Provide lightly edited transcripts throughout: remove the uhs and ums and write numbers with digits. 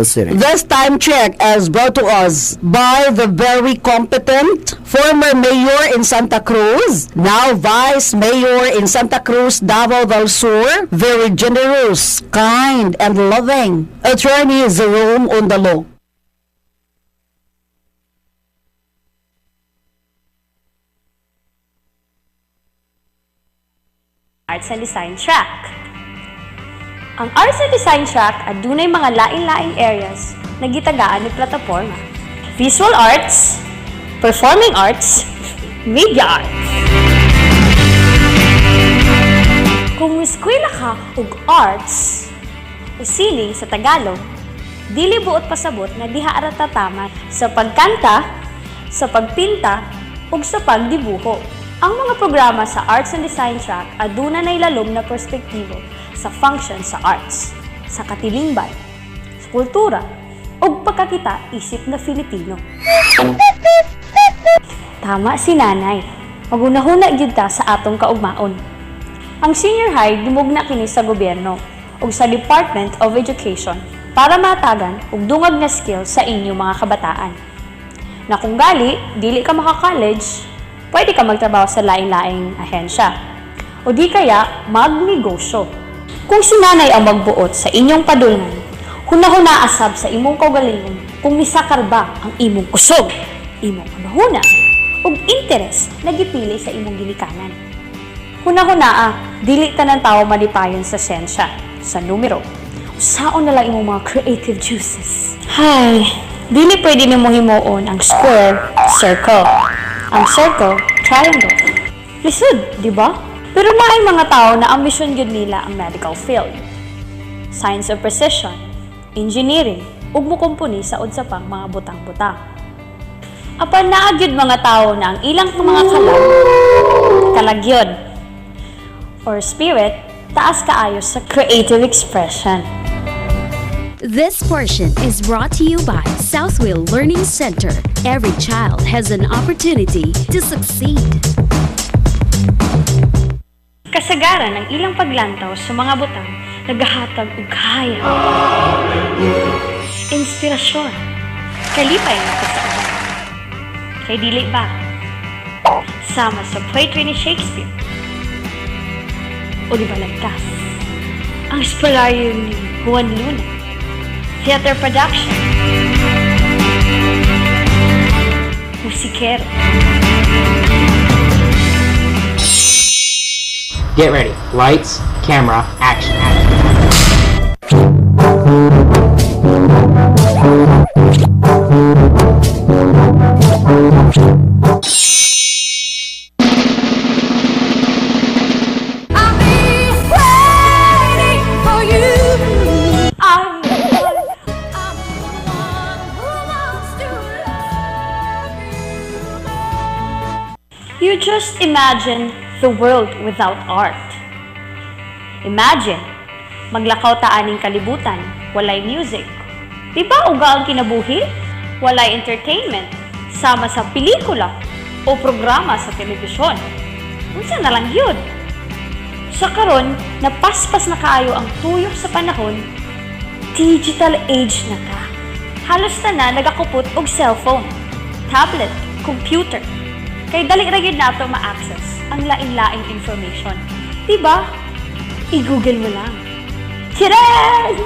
City. This time check is brought to us by the very competent former mayor in Santa Cruz, now vice mayor in Santa Cruz, Davao del Sur, very generous, kind, and loving, Attorney Jerome Ondalo. Arts and Design track. Ang Arts and Design track adunay mga lain-laing areas na gitagaan ni plataporma. Visual Arts, Performing Arts, Media Arts. Kung eskwela ka og arts o sining sa Tagalog, dili buot pasabot na diha ara tatamat sa pagkanta, sa pagpinta, ug sa pagdibuho. Ang mga programa sa Arts and Design track aduna nay lalom na perspektibo sa function sa arts, sa katilingban, sa kultura, ug pagkakita isip na Filipino. Tama si nanay. Magunahuna gyud ta sa atong kaugmaon. Ang senior high gimugna kini sa gobyerno ug sa Department of Education para matagan og dungag na skill sa inyong mga kabataan. Na kung gali, dili ka maka-college, pwede ka magtrabaho sa lain-laing ahensya. O di kaya, magnegosyo. Kung si nanay ang magbuot sa inyong padulngan, hunahuna asab sa imong kaugalingon kung misakar ba ang imong kusog, imong hunahuna, ug interes na gipili sa imong ginikanan. Hunahuna dili tanan tawo madipayon sa siyensya, sa numero. Usaon na lang imong mga creative juices. Hay, dili pwede nimo himuon ang square, circle. Ang circle, triangle. Lisod, di ba? Pero maay mga tao na ang mission gyud nila ang medical field, science of precision, engineering, ug mukumpuni sa unsa pang mga butang-butang. Apan naa gyud mga tao na ang ilang mga kalagyod or spirit taas kaayo sa creative expression. This portion is brought to you by Southwill Learning Center. Every child has an opportunity to succeed. Kasagaran ng ilang paglantaw sa mga butang nagahatag og kaya, inspirasyon, kalipay na kasagaran. Kay dili ba? Sama sa poetry ni Shakespeare o di ba lagkas ang spolaryo ni Juan Luna, theater production, musikero. Get ready. Lights, camera, action. You just imagine the world without art. Imagine, maglakaw ta aning kalibutan, walay music. Di ba uga ang kinabuhi? Walay entertainment, sama sa pelikula o programa sa telebisyon. Unsa na lang yun? Sa karon, napaspas na kaayo ang tuyok sa panahon, digital age na ta. Halos na nagakupot og cellphone, tablet, computer. Kay dali ra gyud nato ma-access ang lain-laing information. Diba? I-google mo lang. Tiray!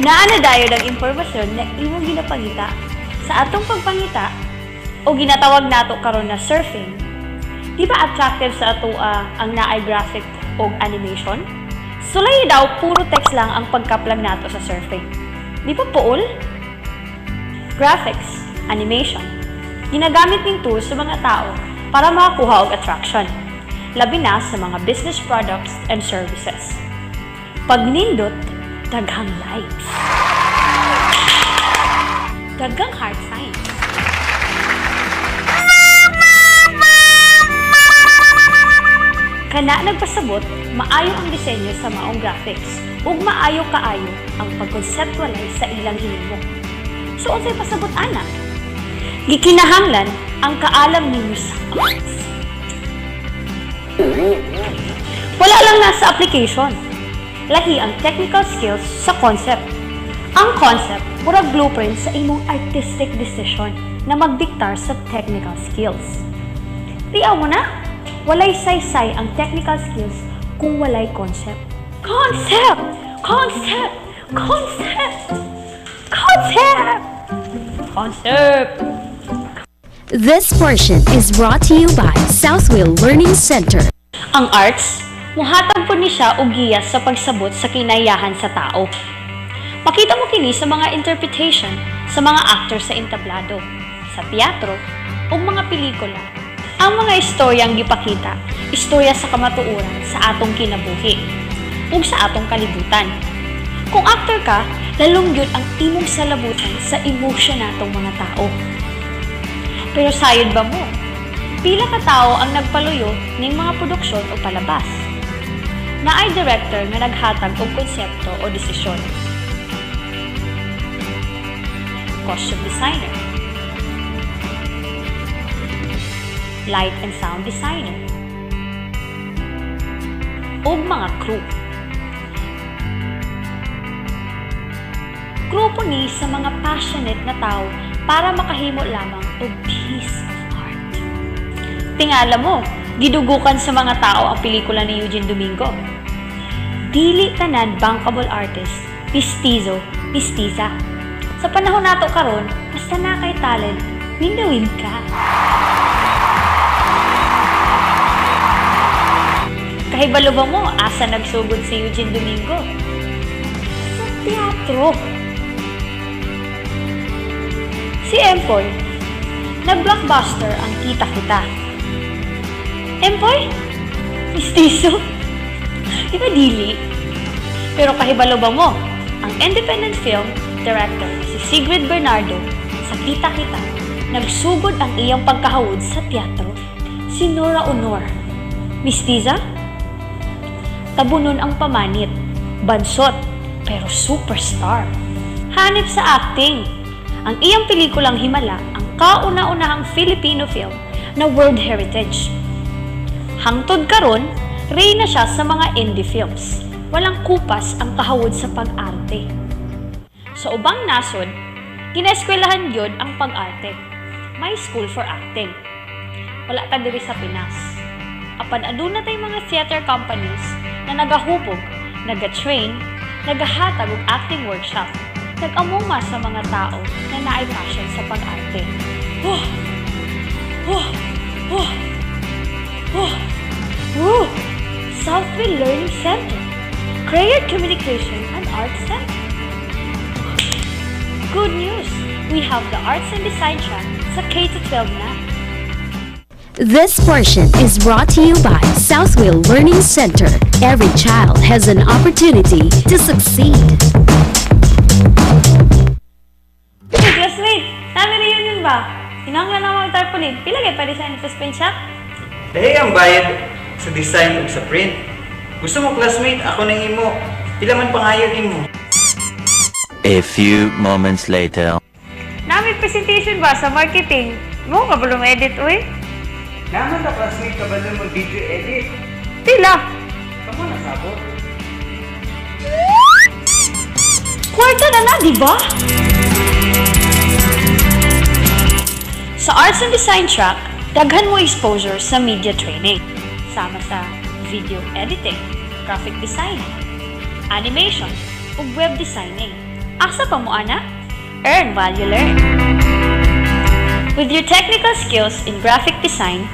Naana dayon ang impormasyon na imong ginapangita sa atong pagpangita o ginatawag nato karon na surfing. Diba attractive sa ato ang naay graphic o animation? Sulay daw puro text lang ang pagkaplag nato sa surfing. Di ba pool? Graphics, animation. Ginagamit ning tool sa mga tao para makakuha og attraction, labi na sa mga business products and services. Pag nindot, daghang likes, daghang heart signs. Kana nagpasabot, maayo ang disenyo sa maong graphics ug maayo kaayo ang pag-conceptualize sa ilang hinimo. So unsay pasabot ana? Gikinahanglan ang kaalam ninyo sa arts. Wala lang nasa application. Lahi ang technical skills sa concept. Ang concept, murag blueprint sa imong artistic decision na magdiktar sa technical skills. Tiyaw mo na, walay saysay ang technical skills kung walay concept. Concept! Concept! Concept! Concept! Concept! This portion is brought to you by Southwill Learning Center. Ang arts, muhatag po ni siya og giyas sa pagsabot sa kinayahan sa tao. Makita mo kini sa mga interpretation sa mga actor sa entablado, sa teatro, o mga pelikula. Ang mga istoryang gipakita, istorya sa kamatuoran sa atong kinabuhi, ug sa atong kalibutan. Kung actor ka, lalong yun ang imong salabutan sa emotion natong mga tao. Pero sayod ba mo? Pila ka tao ang nagpaluyo ning mga produksyon o palabas? Naay director nga naghatag og konsepto o desisyon. Costume designer, light and sound designer, ug mga crew. Grupo ni sa mga passionate na tao para makahimo lamang og piece of art. Tingala mo, gidugukan sa mga tao ang pelikula ni Eugene Domingo. Dili tanan bankable artist, pistizo, pistiza. Sa panahon nato karon, basta na kay talent, win ka. Kahibalo ba mo asa nagsugod si Eugene Domingo? Sa teatro. Si Empoy, nag-blockbuster ang Kita-Kita. Empoy? Mistiso? Di ba dili? Pero kahibalo ba mo, ang independent film director si Sigrid Bernardo sa Kita-Kita, nagsugod ang iyang pagkahawod sa teatro. Si Nora Honor. Mistiza? Tabunon ang pamanit, bansot, pero superstar. Hanip sa acting. Ang iyang pelikulang Himala ang kauna-unahang Filipino film na World Heritage. Hangtod karon, reyna siya sa mga indie films. Walang kupas ang kahawod sa pag-arte. Sa ubang nasod, kinaeskwelahan yun ang pag-arte. May school for acting. Wala ta diri sa Pinas. Apan aduna tay mga theater companies na nagahubog, nagatrain, nagahatag og acting workshop, nag-amuma sa mga tao na naay passion sa pag-arte. Southwill Learning Center, Career Communication and Arts Center. Good news! We have the Arts and Design track sa K-12 na. This portion is brought to you by Southwill Learning Center. Every child has an opportunity to succeed. Hey, classmate! Namin reunion ba? Hinanglan na mga tarpaulin. Pila kayo pa design sa spin shop? Dahil ang bayad sa design ug sa print. Gusto mo, classmate, ako nang imo. Pila man pangayo nimo. A few moments later. Namin presentation ba sa marketing? Mo ka ba edit, uy? Naman ta, classmate, kabalo mo video edit. Pila! Kamu nasabot. Kwarta na, di ba? Sa Arts and Design track, daghan mo exposure sa media training. Sama sa video editing, graphic design, animation, ug web designing. Asa pa mo, ana? Earn while you learn. With your technical skills in graphic design,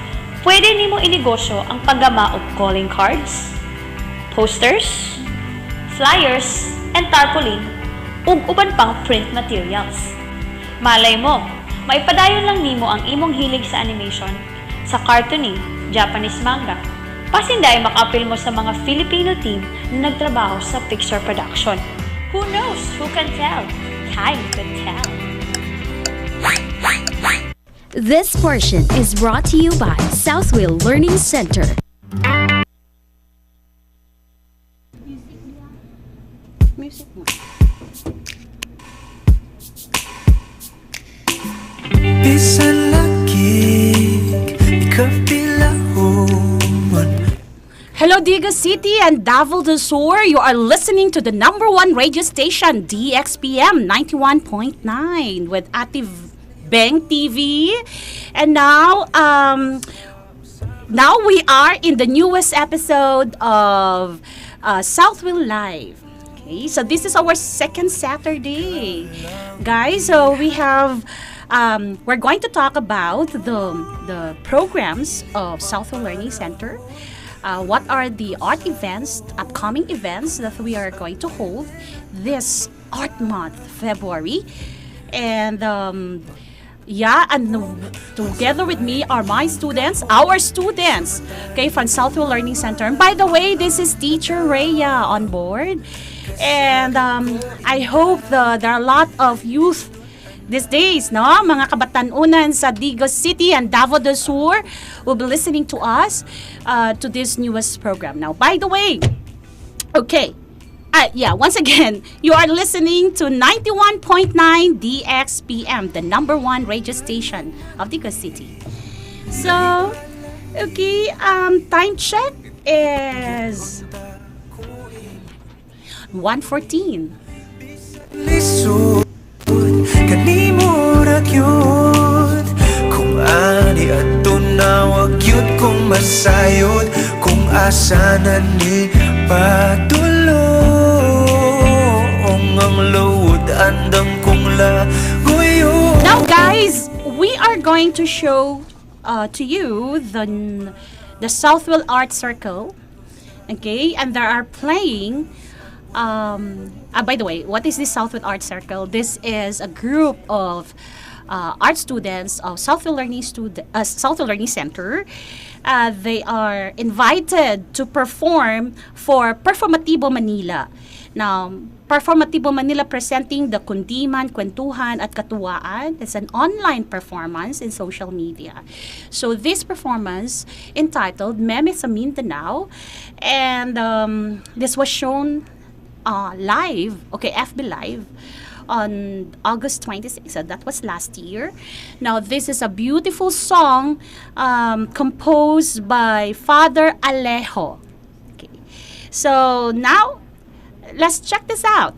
pwede nimo inegosyo ang paggama og calling cards, posters, flyers, and tarpaulin, ug uban pang print materials. Malay mo, maipadayon lang nimo ang imong hilig sa animation, sa cartooning, Japanese manga. Pasinday maka-appeal mo sa mga Filipino team na nagtrabaho sa picture production. Who knows? Who can tell? Time could tell. This portion is brought to you by Southwill Learning Center. Hello, Diga City and Davao del Sur. You are listening to the number one radio station, DXPM 91.9 with Ate Beng TV. And now we are in the newest episode of Southwill Live. Okay, so this is our second Saturday, guys. So we have. We're going to talk about the programs of Southwill Learning Center. What are the art events, upcoming events that we are going to hold this art month, February. And together with me are my students, our students, okay, from Southwill Learning Center. And by the way, this is Teacher Rhea on board. And I hope there are a lot of youth these days, no? Mga kabatanunan sa Digos City and Davao del Sur will be listening to us to this newest program. Now, by the way, okay, once again, you are listening to 91.9 DXPM, the number one radio station of Digos City. So, okay, time check is 1:14. Kanimo ra gyud kung ani adto na wag yun kung masayod kung asa na ni padulong ang load andam kung lagoyo. Now guys, we are going to show to you the Southwill Art Circle. Okay, and they are playing by the way, what is this Southwill Art Circle? This is a group of art students of Southwill Learning Center. They are invited to perform for Performatibo Manila. Now, Performatibo Manila presenting the Kundiman, Kwentuhan at Katuwaan. It's an online performance in social media. So this performance entitled Meme sa Mindanao, and this was shown live, okay, FB Live on August 26th. So that was last year. Now, this is a beautiful song composed by Father Alejo. Okay. So now, let's check this out.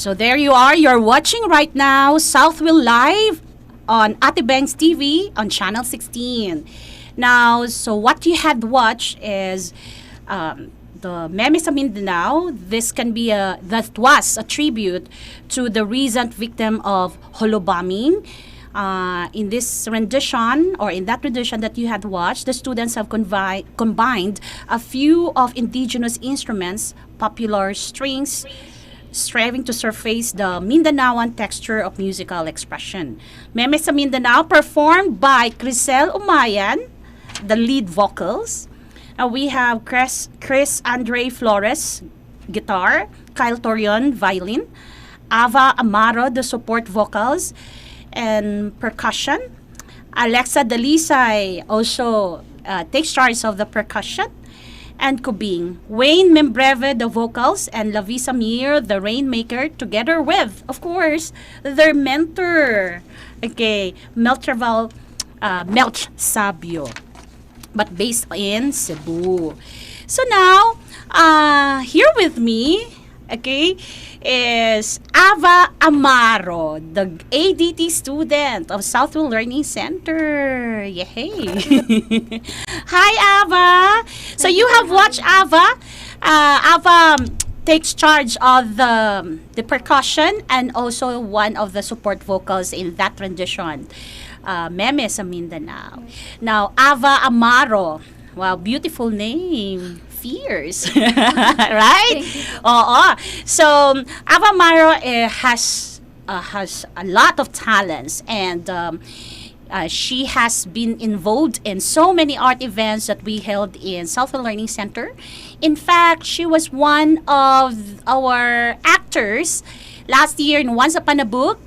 So there you are. You're watching right now Southwill Live on Ate Banks TV on Channel 16. Now, so what you had watched is the Meme sa Mindanao. This can be that was a tribute to the recent victim of holo bombing. In this rendition, or in that rendition that you had watched, the students have combined a few of indigenous instruments, popular strings, striving to surface the Mindanaoan texture of musical expression. Meme sa Mindanao, performed by Crisel Umayan, the lead vocals. We have Chris Andre Flores, guitar, Kyle Torion, violin, Ava Amaro, the support vocals, and percussion. Alexa Dalisay also takes charge of the percussion, and Kubing. Wayne Membreve, the vocals, and Lavisa Mir, the rainmaker, together with, of course, their mentor, okay, Melch Sabio, but based in Cebu. So now, here with me, okay, is Ava Amaro, the ADT student of Southwill Learning Center. Yay! Hi, Ava. So you have watched Ava. Ava takes charge of the percussion and also one of the support vocals in that rendition. Meme sa Mindanao. Now, Ava Amaro. Wow, beautiful name. Fierce. Right? Oo. So, Ava Amaro has a lot of talents, and she has been involved in so many art events that we held in Southwill Learning Center. In fact, she was one of our actors last year in Once Upon a Book,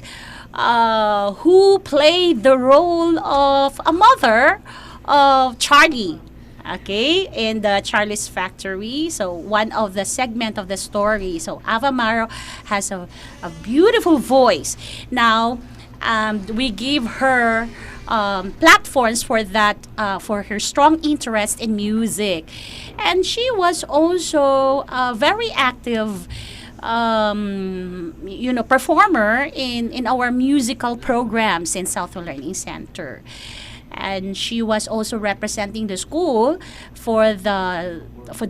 who played the role of a mother of Charlie, okay, in the Charlie's Factory. So one of the segment of the story. So Ava Amaro has a beautiful voice. Now, we give her platforms for that, for her strong interest in music, and she was also very active performer in our musical programs in Southwill Learning Center. And she was also representing the school for the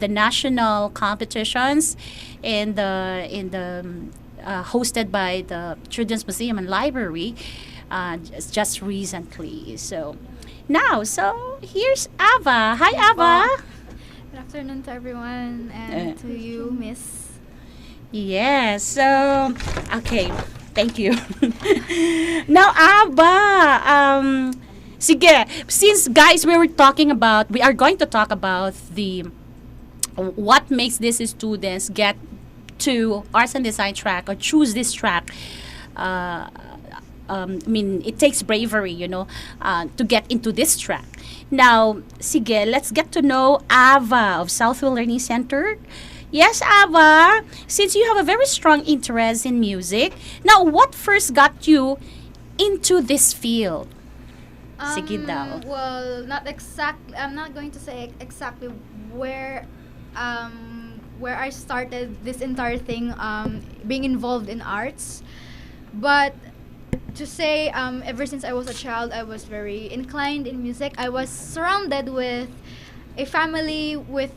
national competitions in the hosted by the Children's Museum and Library just recently. So here's Ava. Hi, Ava. Good afternoon to everyone, and to you, Miss. Yes. So, okay. Thank you. Now, Aba, sige, since guys, we are going to talk about what makes these students get to arts and design track or choose this track. It takes bravery, to get into this track. Now, sige, let's get to know Ava of Southwill Learning Center. Yes, Ava, since you have a very strong interest in music, now what first got you into this field? Sige daw. Well, not exactly. I'm not going to say exactly where I started this entire thing, being involved in arts, but to say, ever since I was a child, I was very inclined in music. I was surrounded with a family with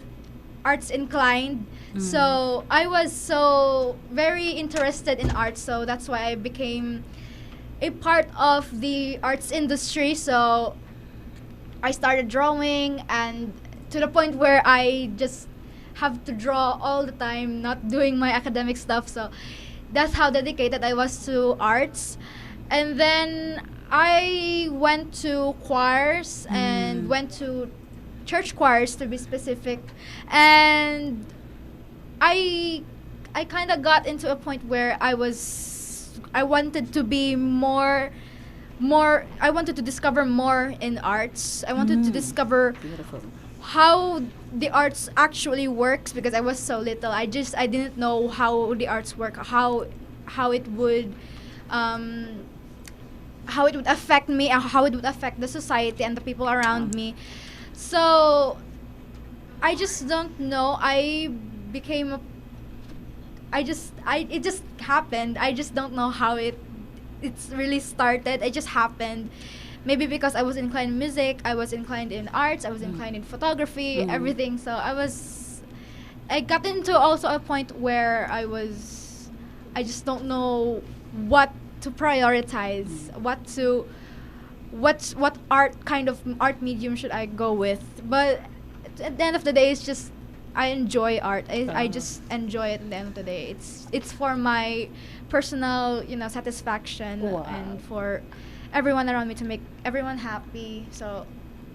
arts inclined. So I was so very interested in art, so that's why I became a part of the arts industry. So I started drawing, and to the point where I just have to draw all the time, not doing my academic stuff. So that's how dedicated I was to arts. And then I went to choirs and went to church choirs, to be specific, and I kind of got into a point where I wanted to be more I wanted to discover more in arts. I wanted to discover how the arts actually works, because I was so little. I didn't know how the arts work, how it would affect me, and how it would affect the society and the people around me. So I just don't know. I became it just happened. I just don't know how it's really started. It just happened. Maybe because I was inclined in music, I was inclined in arts, I was inclined in photography, everything. So I got into also a point where I just don't know what to prioritize, what art medium should I go with. But at the end of the day, it's just I enjoy art. I just enjoy it at the end of the day. It's for my personal, satisfaction and for everyone around me, to make everyone happy. So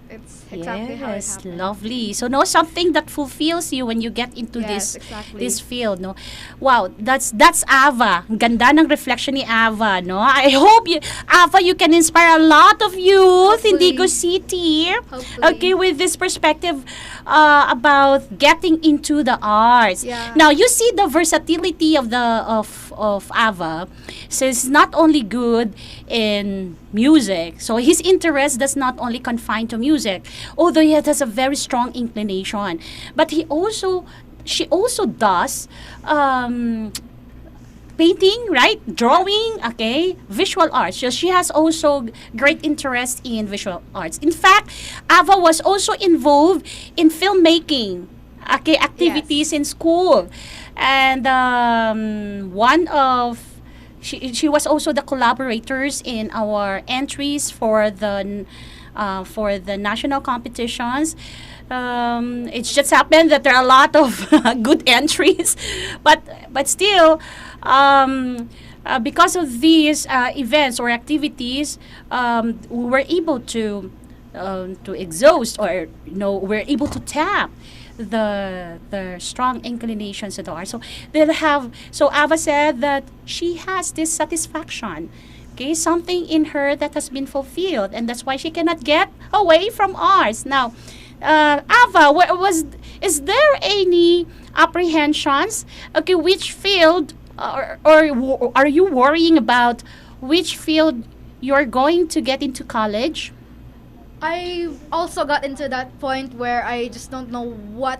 it's exactly how it Yes, happened. lovely. So know something that fulfills you when you get into Yes, this exactly. this field, no. Wow, that's Ava. Ang ganda ng reflection ni Ava, no. I hope Ava, you can inspire a lot of youth in Hopefully. Digo City. Hopefully. Okay, with this perspective about getting into the arts. Yeah. Now you see the versatility of of Ava. So it's not only good in music. So his interest does not only confine to music, although he has a very strong inclination. But she also does painting, right? Drawing, okay? Visual arts. So she has also great interest in visual arts. In fact, Ava was also involved in filmmaking, okay, activities in school. And she was also the collaborators in our entries for the national competitions. It's just happened that there are a lot of good entries, but still, because of these events or activities, we were able to exhaust, or we're able to tap the strong inclinations of the art. So Ava said that she has this satisfaction, okay, something in her that has been fulfilled, and that's why she cannot get away from arts. Now, Ava, is there any apprehensions? Okay, which field, or are you worrying about which field you're going to get into college? I also got into that point where I just don't know what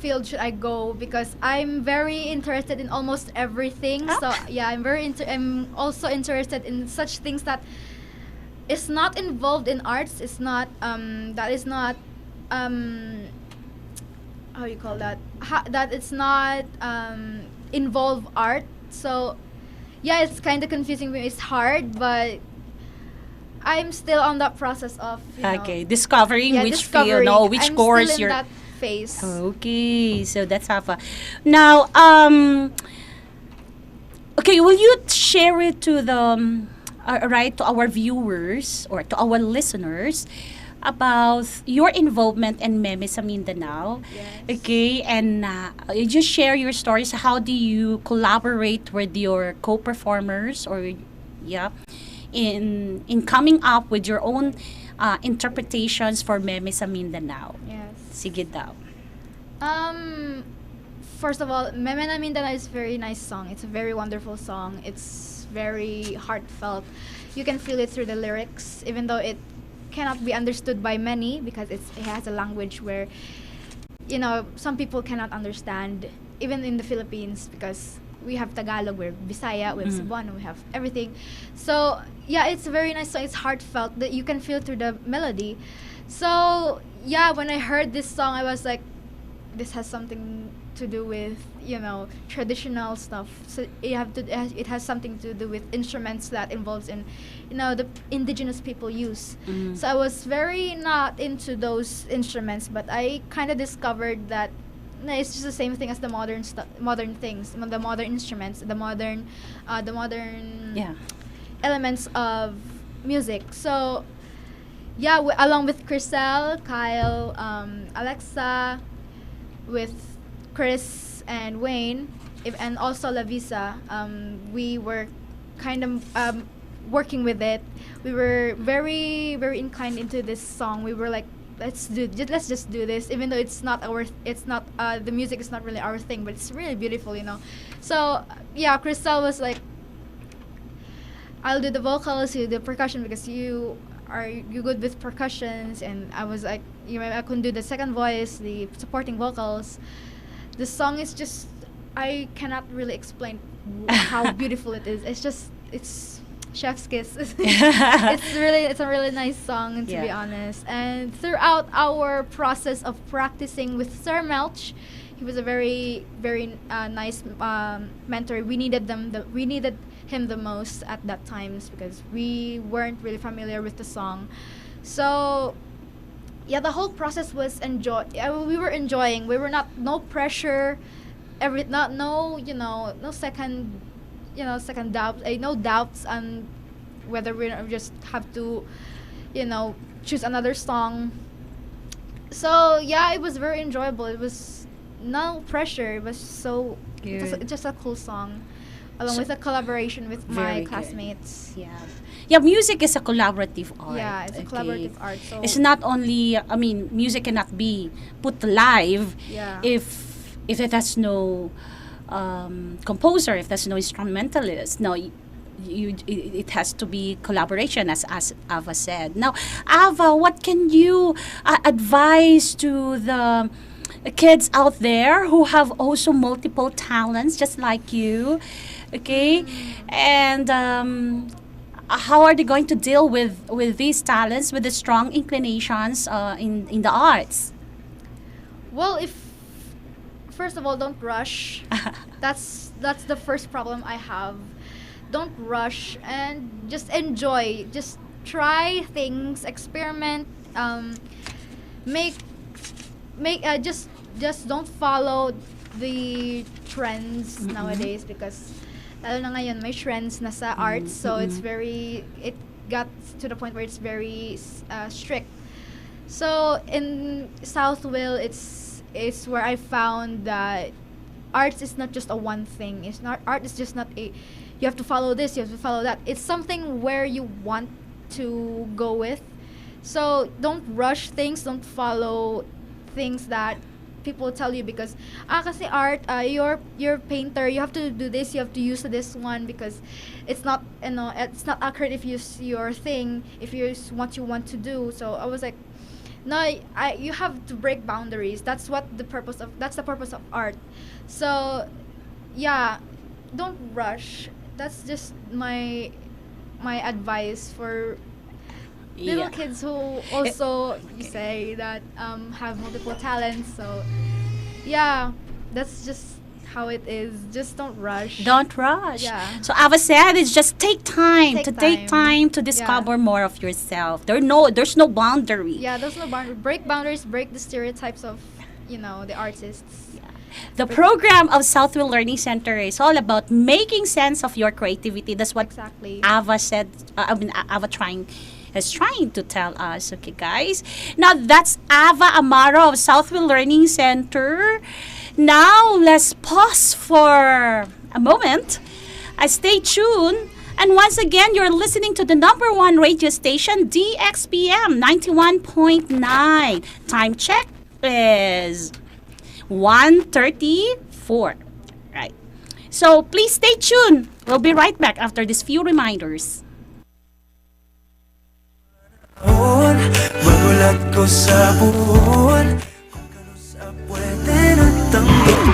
field should I go, because I'm very interested in almost everything. So yeah, I'm also interested in such things that is not involved in arts. It's not that is not how you call that, that it's not involve art. So yeah, it's kind of confusing me. It's hard, but I'm still on that process of discovering which field, which I'm course still in you're. that phase. Okay, so that's Ava. Now, okay, will you share it to to our viewers or to our listeners about your involvement in Meme sa Mindanao? Yes. Okay, and you just share your stories. How do you collaborate with your co-performers, or in coming up with your own interpretations for Meme sa Mindanao? Yes. Sige daw. First of all, Meme na Mindanao is a very nice song. It's a very wonderful song. It's very heartfelt. You can feel it through the lyrics, even though it cannot be understood by many, because it has a language where some people cannot understand, even in the Philippines, because we have Tagalog, we have Bisaya, we have Cebuano, we have everything. So yeah, it's a very nice song. It's heartfelt, that you can feel through the melody. So yeah, when I heard this song, I was like, this has something to do with traditional stuff. So it has something to do with instruments that involves in the indigenous people use. So I was very not into those instruments, but I kind of discovered that it's just the same thing as the modern things, the modern instruments, the modern elements of music. So yeah, along with Chriselle, Kyle, Alexa, with Chris and Wayne, and also Lavisa, we were kind of working with it. We were very, very inclined into this song. We were like, let's just do this, even though the music is not really our thing, but it's really beautiful, So yeah, Crystal was like, I'll do the vocals, you do the percussion, because you good with percussions, and I was like, I couldn't do the second voice, the supporting vocals. The song is just I cannot really explain how beautiful it is. It's chef's kiss. It's a really nice song, to be honest. And throughout our process of practicing with Sir Melch, he was a very nice mentor. We needed him the most at that times because we weren't really familiar with the song. So yeah, the whole process was we were enjoying. We were no pressure. No second doubt, no doubts on whether we just have to, choose another song. So yeah, it was very enjoyable. It was no pressure. It was just a cool song, along with a collaboration with my classmates. Yeah, music is a collaborative art. Yeah, it's a collaborative art. So it's not only, music cannot be put live if it has no composer, if there's no instrumentalist. No, it has to be collaboration, as Ava said. Now, Ava, what can you advise to the kids out there who have also multiple talents, just like you? Okay, and how are they going to deal with these talents, with the strong inclinations in the arts? Well, first of all, don't rush. That's the first problem I have. Don't rush and just enjoy. Just try things, experiment. Just don't follow the trends nowadays, because lalo na ngayon may trends na sa arts, so it got to the point where it's very strict. So in Southwill, it's where I found that arts is not just a one thing. Art is just not a you have to follow this, you have to follow that. It's something where you want to go with. So don't rush things, don't follow things that people tell you, because kasi art, you're painter, you have to do this, you have to use this one, because it's not accurate if you use your thing, if you use what you want to do. So I was like, no, you have to break boundaries. That's the purpose of art. So yeah, don't rush. That's just my advice for little kids who also you say that have multiple talents. So yeah, that's just how it is. Just don't rush. Don't rush. Yeah. So Ava said, it's just take time to discover more of yourself. There's no boundary. Yeah, there's no boundary. Break boundaries. Break the stereotypes of the artists. Yeah. The program of Southwill Learning Center is all about making sense of your creativity. That's what exactly Ava said. Ava is trying to tell us. Okay, guys. Now that's Ava Amaro of Southwill Learning Center. Now let's pause for a moment. Stay tuned. And once again, you're listening to the #1 radio station, DXPM 91.9. Time check is 1:34. Right. So please stay tuned. We'll be right back after these few reminders. Magulat ko sa buwan, kung kano sa pwede ng tanggol.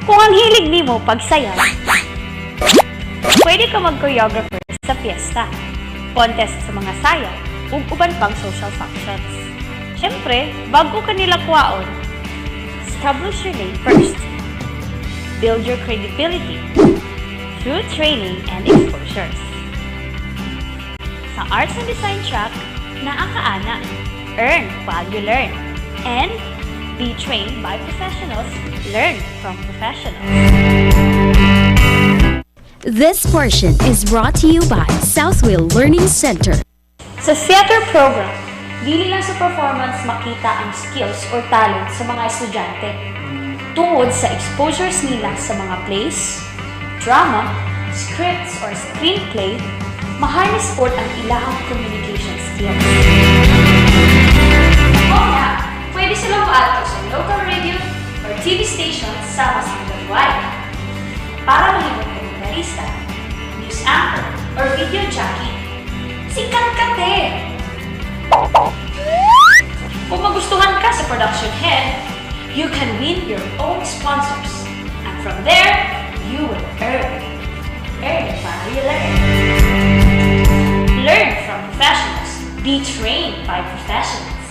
Kung ang hilig nimo pagsayaw, pwede ka mag-choreographer sa fiesta, contest sa mga sayaw, ug uban pang social functions. Siyempre, bago ka nila kuwaon, establish your name first. Build your credibility through training and exposures. Sa Arts and Design track, naakaana, earn while you learn, and be trained by professionals, learn from professionals. This portion is brought to you by Southwill Learning Center. Sa theater program, dili lang sa performance makita ang skills or talent sa mga estudyante. Tungod sa exposures nila sa mga plays, drama, scripts, or screenplay, maharness po ang ilahang communication skills. O nga, pwede silang maato sa local radio or TV stations sa mas worldwide para mahimong komentarista, news anchor, or video jockey. Sikat ka din! Kung magustuhan ka sa production head, you can win your own sponsors. And from there, you will earn. Earn while you learn. Learn from professionals. Be trained by professionals.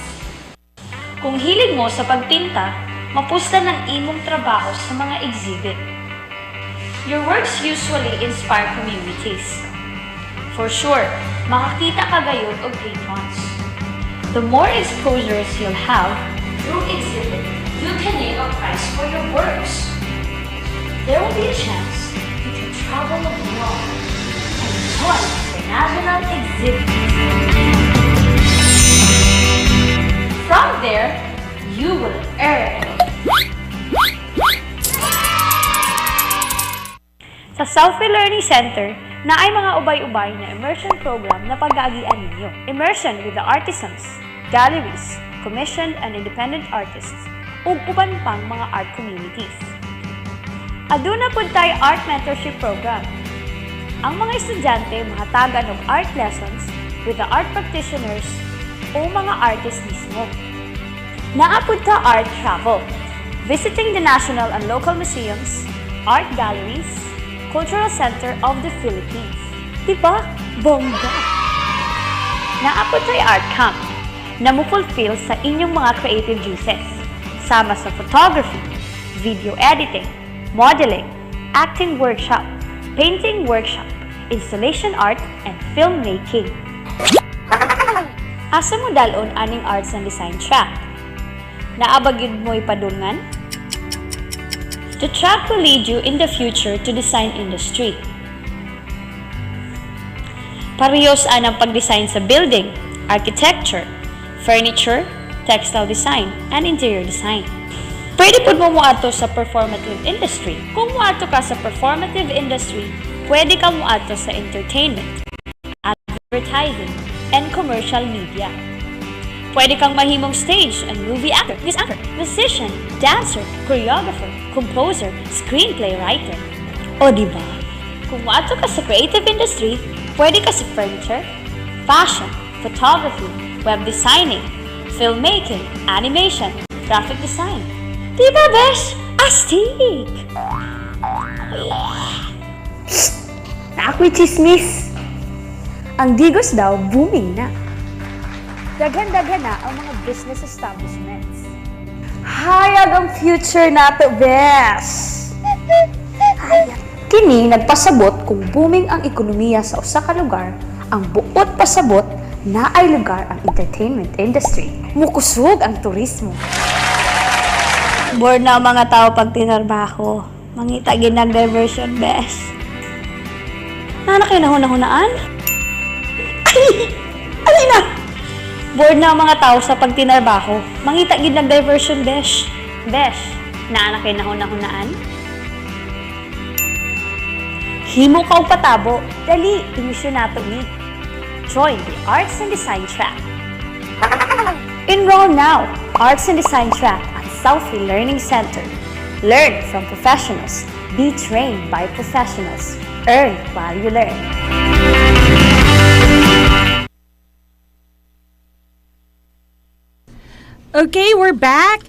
Kung hilig mo sa pagpinta, mapusta ng imong trabaho sa mga exhibit. Your works usually inspire communities. For sure, makakita ka gayon og patrons. The more exposures you'll have through exhibit, you can name a prize for your works. There will be a chance you can travel abroad and join international exhibits. From there, you will earn. Sa Southwill Learning Center, na ay mga ubay-ubay na immersion program na pag-aagian ninyo. Immersion with the artisans, galleries, commissioned and independent artists, ug uban pang mga art communities. Aduna pud tay art mentorship program. Ang mga estudyante mahatagan og art lessons with the art practitioners o mga artists mismo. Naapod ta art travel, visiting the national and local museums, art galleries, Cultural Center of the Philippines. Diba? Bongga! Naapod tayo art camp na mo-fulfill sa inyong mga creative juices. Sama sa photography, video editing, modeling, acting workshop, painting workshop, installation art, and filmmaking. Asa mo dalon aning arts and design track? Naabagid mo ipadungan? The track will lead you in the future to design industry. Parehos ang pag-design sa building, architecture, furniture, textile design, and interior design. Pwede po mo muato sa performative industry. Kung muato ka sa performative industry, pwede ka muato sa entertainment, advertising, and commercial media. Pwede kang mahimong stage and movie actor, musician, dancer, choreographer, composer, screenplay writer. O diba? Kung muato ka sa creative industry, pwede ka sa furniture, fashion, photography, web designing, filmmaking, animation, graphic design. Diba, besh? Astig! Na ako'y chismis. Ang Digos daw, booming na. Daghan-daghan na ang mga business establishments. Hayag ang future nato, bes! Hayag. Kini nagpasabot kung booming ang ekonomiya sa usa ka lugar, ang buot pasabot na ay lugar ang entertainment industry. Mukusog ang turismo. Bored na ang mga tao pag tinarbaho. Mangita ginag diversion, bes. Nana kayo nahuna-hunaan? Alay na! Bored na ang mga tao sa pagtinarbaho. Mangita gid nag diversion, besh. Besh, naa na kay nahuna-hunaan? Himo ka og patabo. Dali, imisyon nato ni. Join the Arts and Design track. Enroll now. Arts and Design track at Southwill Learning Center. Learn from professionals. Be trained by professionals. Earn while you learn. Okay, we're back.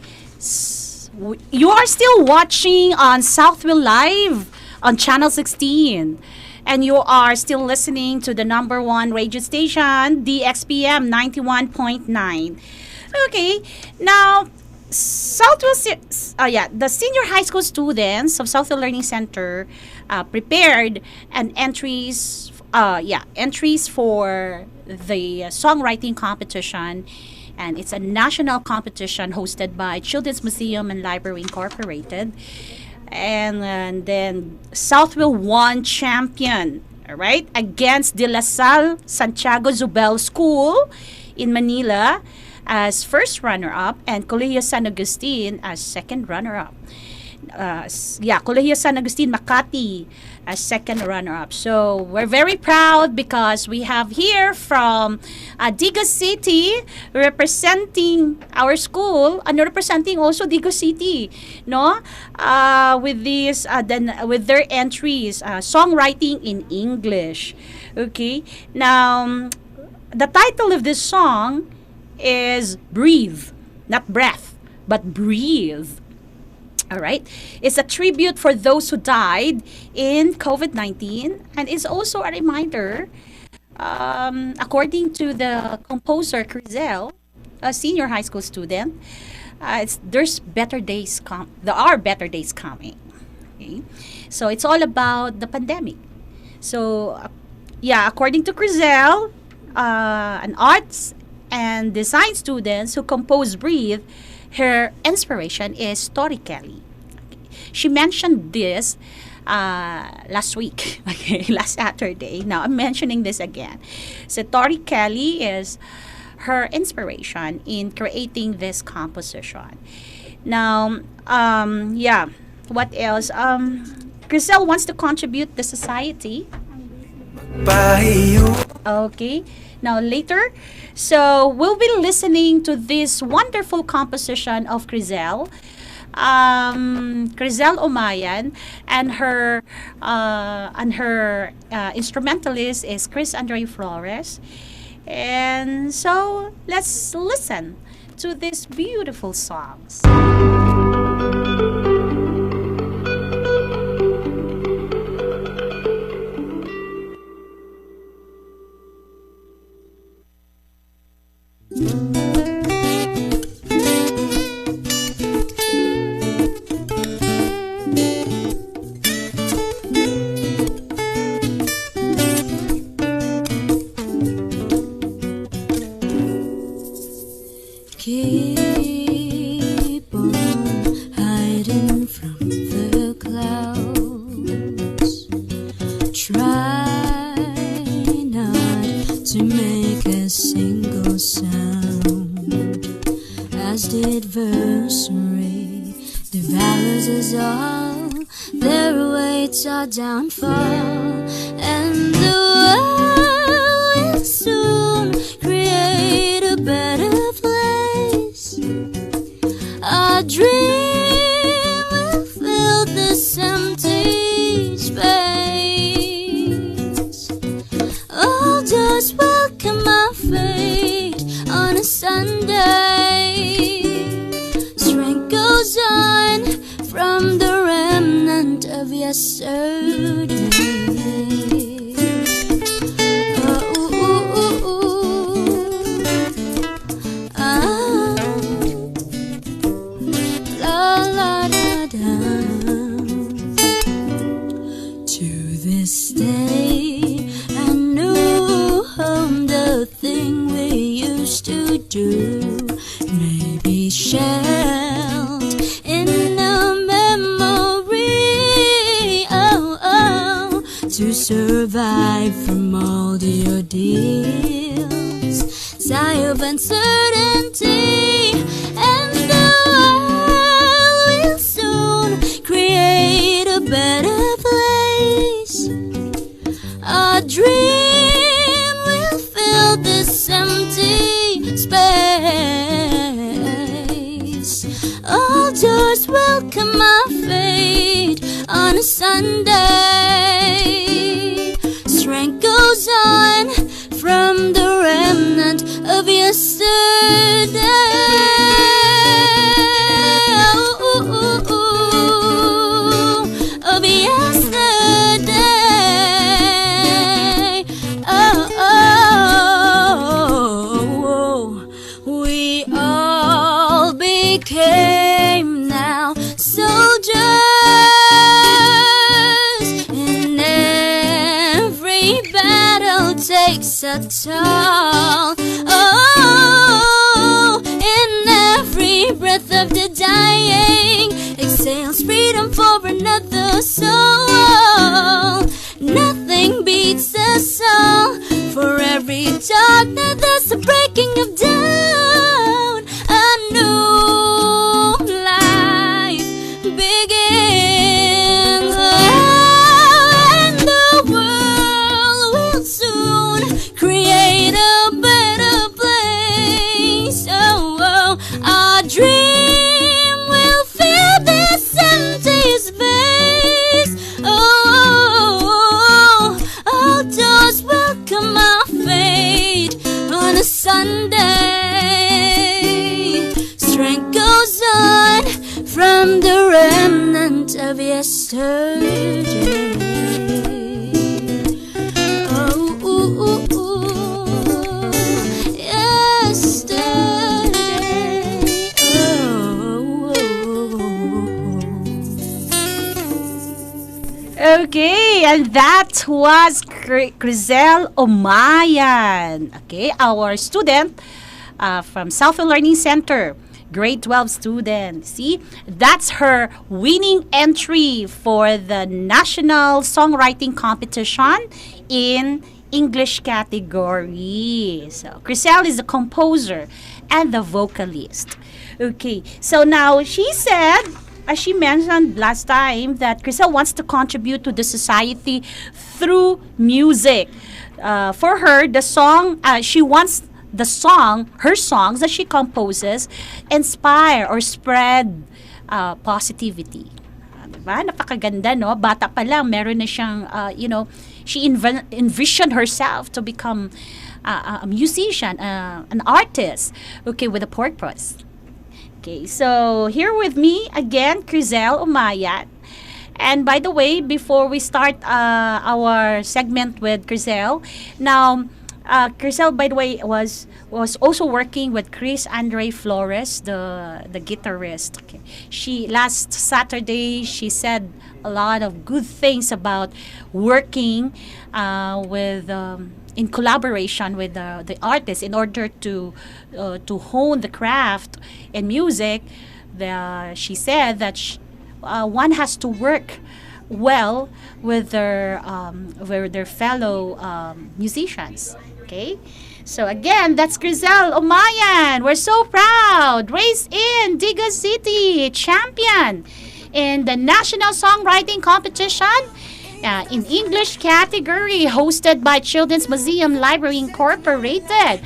You are still watching on Southwill Live on Channel 16. And you are still listening to the number one radio station, DXPM 91.9. Okay, now, the senior high school students of Southwill Learning Center prepared entries for the songwriting competition. And it's a national competition hosted by Children's Museum and Library Incorporated. And then Southwill won champion, all right, against De La Salle Santiago Zubel School in Manila as first runner-up and Colegio San Agustin as second runner-up. Colegio San Agustin Makati as second runner-up. So we're very proud because we have here from Digos City representing our school and representing also Digos City, no? With this, with their entries, songwriting in English. Okay, now the title of this song is "Breathe," not breath. but breathe. All right. It's a tribute for those who died in COVID-19, and it's also a reminder, according to the composer Crizel, a senior high school student, there are better days coming. Okay? So it's all about the pandemic. So, according to Crizel, an arts and design students who compose Breathe, her inspiration is Tori Kelly. She mentioned this last week, last Saturday. Now I'm mentioning this again. So Tori Kelly is her inspiration in creating this composition. Now, what else? Grisel wants to contribute to society. Okay. Now later, so we'll be listening to this wonderful composition of Crizel Umayan, and her instrumentalist is Chris Andre Flores. And so let's listen to these beautiful songs. Keep on hiding from the clouds. Try not to make a single sound. As the adversary devours us all, their awaits our downfall, and the world will soon create a better place. Our dream will fill this empty space. Oh, just welcome our fate on a Sunday. Strength goes on from the remnant of yesterday. To this day, I knew the thing we used to do may be shelved in a memory. To survive from all the ordeals, sigh of uncertainty, and the world will soon create a better place. Our dream will fill this empty space. All doors welcome our fate on a Sunday. Strength goes on from the remnant of yesterday. Of yesterday. We all became now soldiers. In every battle takes a toll. Oh, in every breath of the dying exhales freedom for another soul. Nothing beats the soul. For every darkness there's a breaking of down. A new life begins, and the world will soon create a better place. Our dream will fill this empty space. All doors welcome our fate on a Sunday. Strength goes on of yesterday. Oh, ooh, ooh, ooh, yesterday. Oh, Okay, and that was Crizel Omayan. Okay, our student from Southwill Learning Center, grade 12 student. See, that's her winning entry for the National Songwriting Competition in English category. So, Crizel is the composer and the vocalist. Okay, so now she said, as she mentioned last time, that Crizel wants to contribute to the society through music. For her, the song, she wants her songs that she composes, inspire or spread positivity. Diba? Napakaganda, no? Bata pa lang, meron na siyang, she envisioned herself to become a musician, an artist, okay, with a purpose. Okay, so here with me again, Crizel Umayat. And by the way, before we start our segment with Crizel, now Crizel, by the way, was also working with Chris Andre Flores, the guitarist. Okay. She last Saturday she said a lot of good things about working with. In collaboration with the artists in order to hone the craft in music. She said that one has to work well with their fellow musicians. Okay, so again, that's Crizel Umayan. We're so proud. Raised in Diga City, champion in the National Songwriting Competition in English category, hosted by Children's Museum Library Incorporated.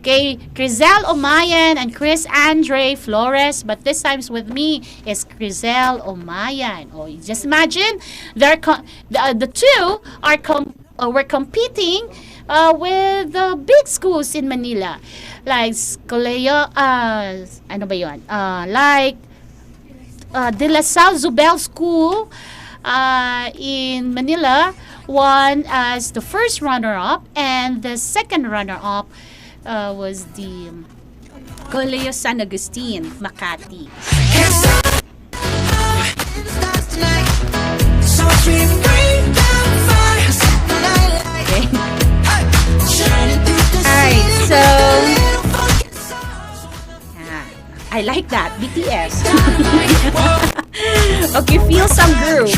Okay, Crizel Umayan and Chris Andre Flores, but this time's with me is Crizel Umayan. Oh, you just imagine, the two were competing with the big schools in Manila, like like De La Salle Zubel School in Manila won as the first runner-up, and the second runner-up was the Colegio San Agustin, Makati. Okay. Alright, so I like that, BTS. Okay, feel some groove.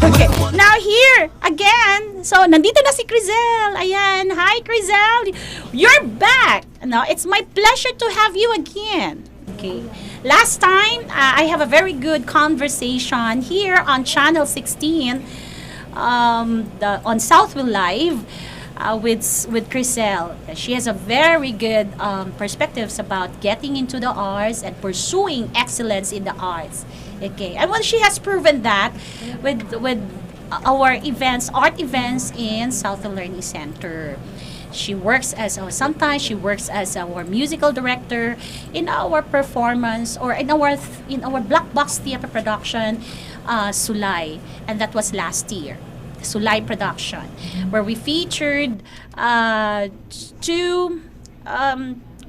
Okay, now here again. So nandito na si Crizel. Ayan, hi Crizel. You're back. Now it's my pleasure to have you again. Okay. Last time, I have a very good conversation here on Channel 16 on Southwill Live with Crizel. She has a very good perspectives about getting into the arts and pursuing excellence in the arts. Okay, and well, she has proven that with our events, art events in Southwill Learning Center. She works sometimes she works as our musical director in our performance or in our black box theater production, Sulay, and that was last year. Sulay production, where we featured two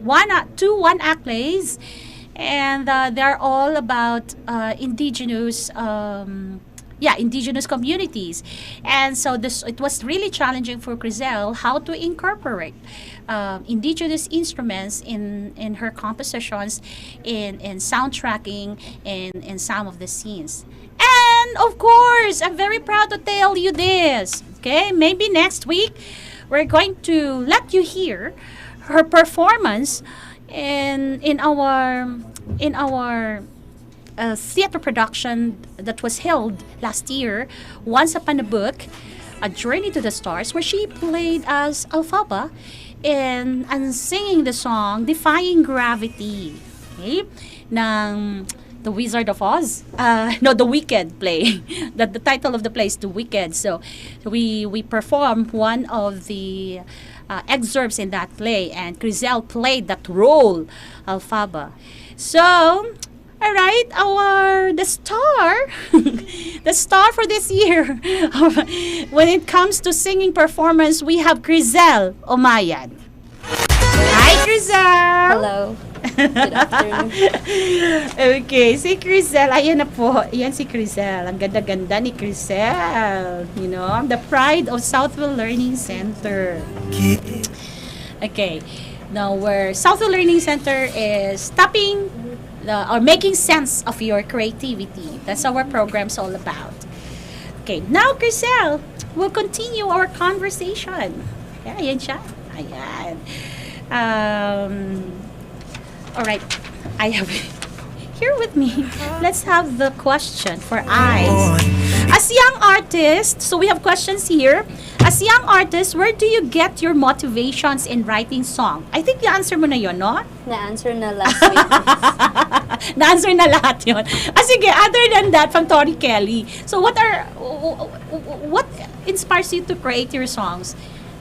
one-act plays, and they're all about indigenous communities. And so it was really challenging for Crizel how to incorporate indigenous instruments in her compositions, in soundtracking, in some of the scenes. And of course, I'm very proud to tell you this. Okay, maybe next week we're going to let you hear her performance in our theater production that was held last year, Once Upon a Book, A Journey to the Stars, where she played as Alphaba and singing the song Defying Gravity, okay, ng The Wizard of Oz. The Wicked play. The title of the play is The Wicked. So we performed one of the excerpts in that play, and Crizel played that role, Alphaba. So All right, the star, the star for this year. When it comes to singing performance, we have Crisel Omayan. Hi, Crisel. Hello. Good afternoon. Okay, si Crisel, ayan na po. Ayan si Crisel. Ang ganda-ganda ni Crisel. You know, the pride of Southwill Learning Center. Okay, now where Southwill Learning Center is tapping or making sense of your creativity. That's our program's all about. Okay, now Crisel, we'll continue our conversation. Yeah, ayan siya. Ayan. All right, I have here with me. Let's have the question for eyes. As young artists, so we have questions here. As young artists, where do you get your motivations in writing song? I think na-answer mo na yon, no? Na-answer na last week. Na-answer na lahat yun. Sige, other than that, from Tori Kelly. So what inspires you to create your songs?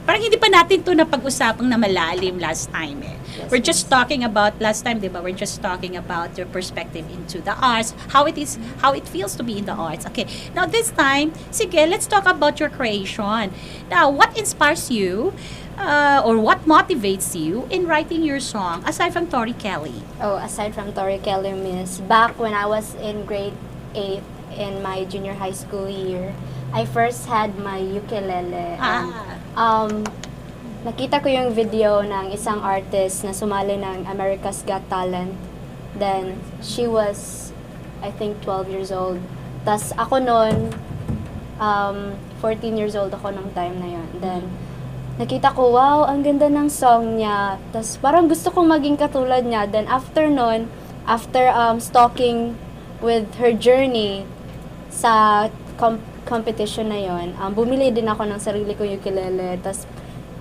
Parang hindi pa natin to napag-usapang na malalim last time eh. Yes, We're just talking about, last time, diba? We're just talking about your perspective into the arts, how it feels to be in the arts. Okay, now this time, sige, let's talk about your creation. Now, what inspires you, or what motivates you in writing your song, aside from Tori Kelly? Oh, aside from Tori Kelly, miss, back when I was in grade 8 in my junior high school year, I first had my ukulele. Nakita ko yung video ng isang artist na sumali ng America's Got Talent. Then, she was, I think, 12 years old. Tas ako noon, 14 years old ako nung time na yun. Then, nakita ko, wow, ang ganda ng song niya. Tas parang gusto kong maging katulad niya. Then, after noon, after stalking with her journey sa competition na yon, bumili din ako ng sarili kong ukulele. Tas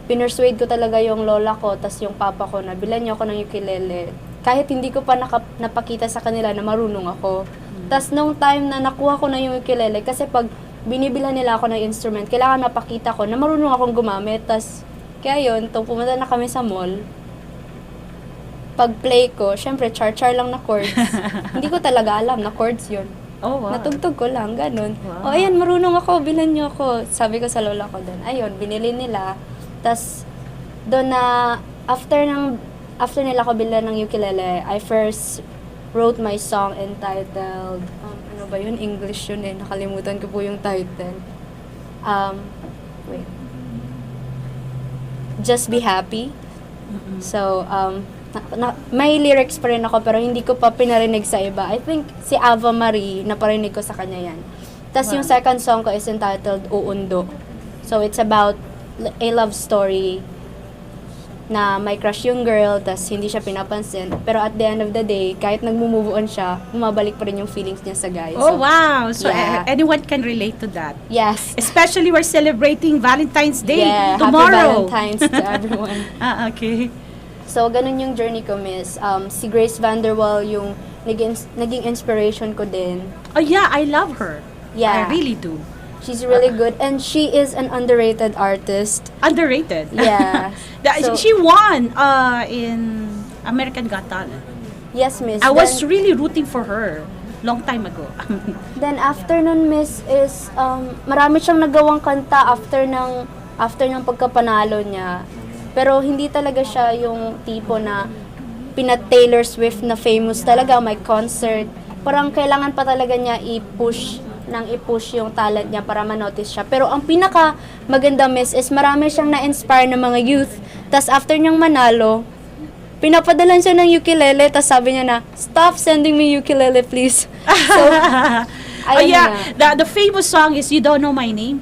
pinursuade ko talaga yung lola ko, tas yung papa ko na bilan niyo ako ng ukulele. Kahit hindi ko pa napakita sa kanila na marunong ako. Tas nung time na nakuha ko na yung ukulele, kasi pag binibilhan nila ako ng instrument, kailangan mapakita ko na marunong akong gumamit. Tas kaya yun, pumunta na kami sa mall. Pag play ko, syempre char-char lang na chords. Hindi ko talaga alam na chords yun. Oh, wow. Natugtog ko lang, ganun. Wow. O ayan, marunong ako, bilan niyo ako. Sabi ko sa lola ko doon. Ayun, binili nila. Tas doon na after nila ko bilan ng ukulele, I first wrote my song entitled ano ba yun? English yun eh. Nakalimutan ko po yung title. Wait. Just Be Happy. So, may lyrics pa rin ako pero hindi ko pa pinarinig sa iba. I think si Ava Marie, naparinig ko sa kanya yan. Tas yung second song ko is entitled Uundo. So, it's about a love story na may crush yung girl, tas hindi siya pinapansin. Pero at the end of the day, kahit nagmumove on siya, bumabalik pa rin yung feelings niya sa guy. Oh, wow! So, yeah. Anyone can relate to that. Yes. Especially we're celebrating Valentine's Day Happy tomorrow. Valentine's to everyone. Okay. So, ganun yung journey ko, miss. Si Grace Vanderwall yung naging inspiration ko din. Oh, yeah, I love her. Yeah. I really do. She's really good, and she is an underrated artist. Underrated. Yeah. So, She won in American Got Talent. yes, miss. I was really rooting for her long time ago. Then after nun, miss, is marami siyang nagawang kanta after ng pagkapanalo niya. Pero hindi talaga siya yung tipo na Taylor Swift na famous talaga, may concert. Parang kailangan pa talaga niya i-push yung talent niya para ma-notice siya. Pero ang pinaka maganda, miss, is marami siyang na-inspire ng mga youth. Tas after niyang manalo, pinapadalan siya ng ukulele, tas sabi niya na, stop sending me ukulele, please. So, The famous song is You Don't Know My Name.